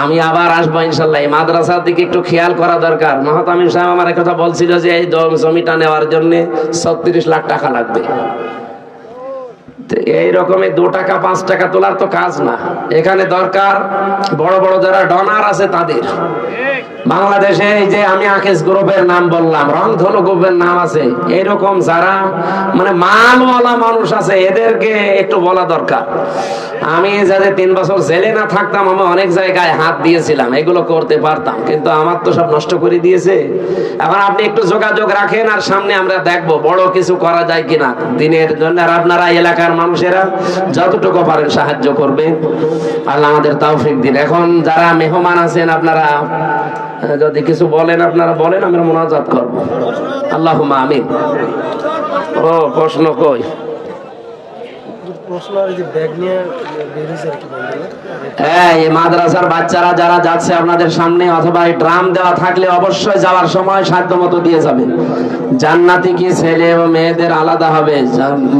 আমি আবার আসবো ইনশাল্লাহ। এই মাদ্রাসার দিকে একটু খেয়াল করা দরকার। মাহতামিম সাহেব আমার কথা বলছিল যে এই জমিটা নেওয়ার জন্য 36 লাখ টাকা লাগবে। এই রকমের 2 টাকা 5 টাকা তোলার তো কাজ না। এখানে দরকার বড় বড় যারা ডনার আছে তাদের। বাংলাদেশে এই যে আমি আকেশ গ্রুপের নাম বললাম, রংধনু গ্রুপের নাম আছে, এরকম যারা মানে মালওয়ালা মানুষ আছে, এদেরকে একটু বলা দরকার। আমি যাতে 3 বছর জেলে না থাকতাম, আমি অনেক জায়গায় হাত দিয়েছিলাম, এগুলো করতে পারতাম, কিন্তু আমার তো সব নষ্ট করে দিয়েছে। এখন আপনি একটু যোগাযোগ রাখেন, আর সামনে আমরা দেখবো বড় কিছু করা যায় কিনা দিনের জন্য। আর আপনারা এলাকার মানুষেরা যতটুকু পারেন সাহায্য করবেন। আল্লাহ আমাদের তৌফিক দিন। এখন যারা মেহমান আছেন, আপনারা যদি কিছু বলেন, আপনারা বলেন, আমরা মুনাজাত করব। আল্লাহুম্মা আমিন। ও প্রশ্ন কই? প্রশ্ন আর এই যে ব্যাগ নিয়ে বেরিয়েছে আর কি বললেন এই মাদ্রাসার বাচ্চারা যারা যাচ্ছে আপনাদের সামনে অথবা এই ড্রাম দেওয়া থাকলে অবশ্যই যাওয়ার সময় সাধ্য মতো দিয়ে যাবে। জান্নাতি কি ছেলে ও মেয়েদের আলাদা হবে?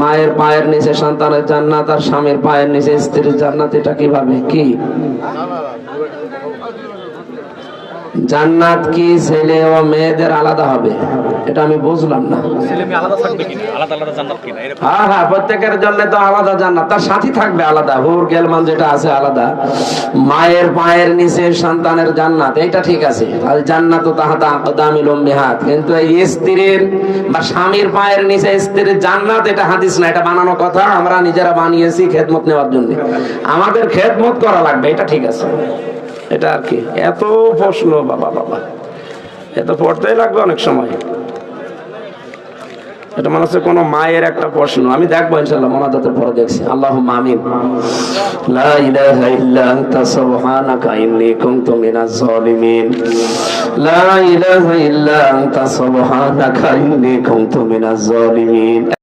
মায়ের পায়ের নিচে সন্তানের জান্নাত আর স্বামীর পায়ের নিচে স্ত্রীর জান্নাত, এটা কিভাবে কি? জান্নাত কি ছেলে ও মেয়েদের আলাদা হবে? এটা আমি বুঝলাম না। ছেলে মেয়ে আলাদা থাকবে কিনা, আলাদা আলাদা জান্নাত কিনা এরকম? হ্যাঁ হ্যাঁ, প্রত্যেকের জন্য তো আলাদা জান্নাত, তার সাথী থাকবে আলাদা, হুর গেলমান যেটা আছে আলাদা। মায়ের পায়ের নিচে সন্তানের জান্নাত, এটা ঠিক আছে। আর জান্নাত তাহাতা আকদামিল উম্মাহাত, কিন্তু এই স্ত্রীর বা স্বামীর পায়ের নিচে স্ত্রীর জান্নাত, এটা হাদিস না, এটা বানানো কথা। আমরা নিজেরা বানিয়েছি খেদমত নেওয়ার জন্য, আমাদের খেদমত করা লাগবে, এটা ঠিক আছে। এটা আর কি এত প্রশ্ন, বাবা বাবা, এত পড়তেই লাগবে অনেক সময়। এটা মনে হচ্ছে কোন মায়ের একটা প্রশ্ন। আমি দেখবো ইনশাআল্লাহ, মোনাজাতের পরে দেখছি। আল্লাহুম্মা আমিন। লা ইলাহা ইল্লা আনতা সুবহানাকা ইন্নী কুনতু মিনাজ জালিমিন। লা ইলাহা ইল্লা আনতা সুবহানাকা ইন্নী কুনতু মিনাজ জালিমিন।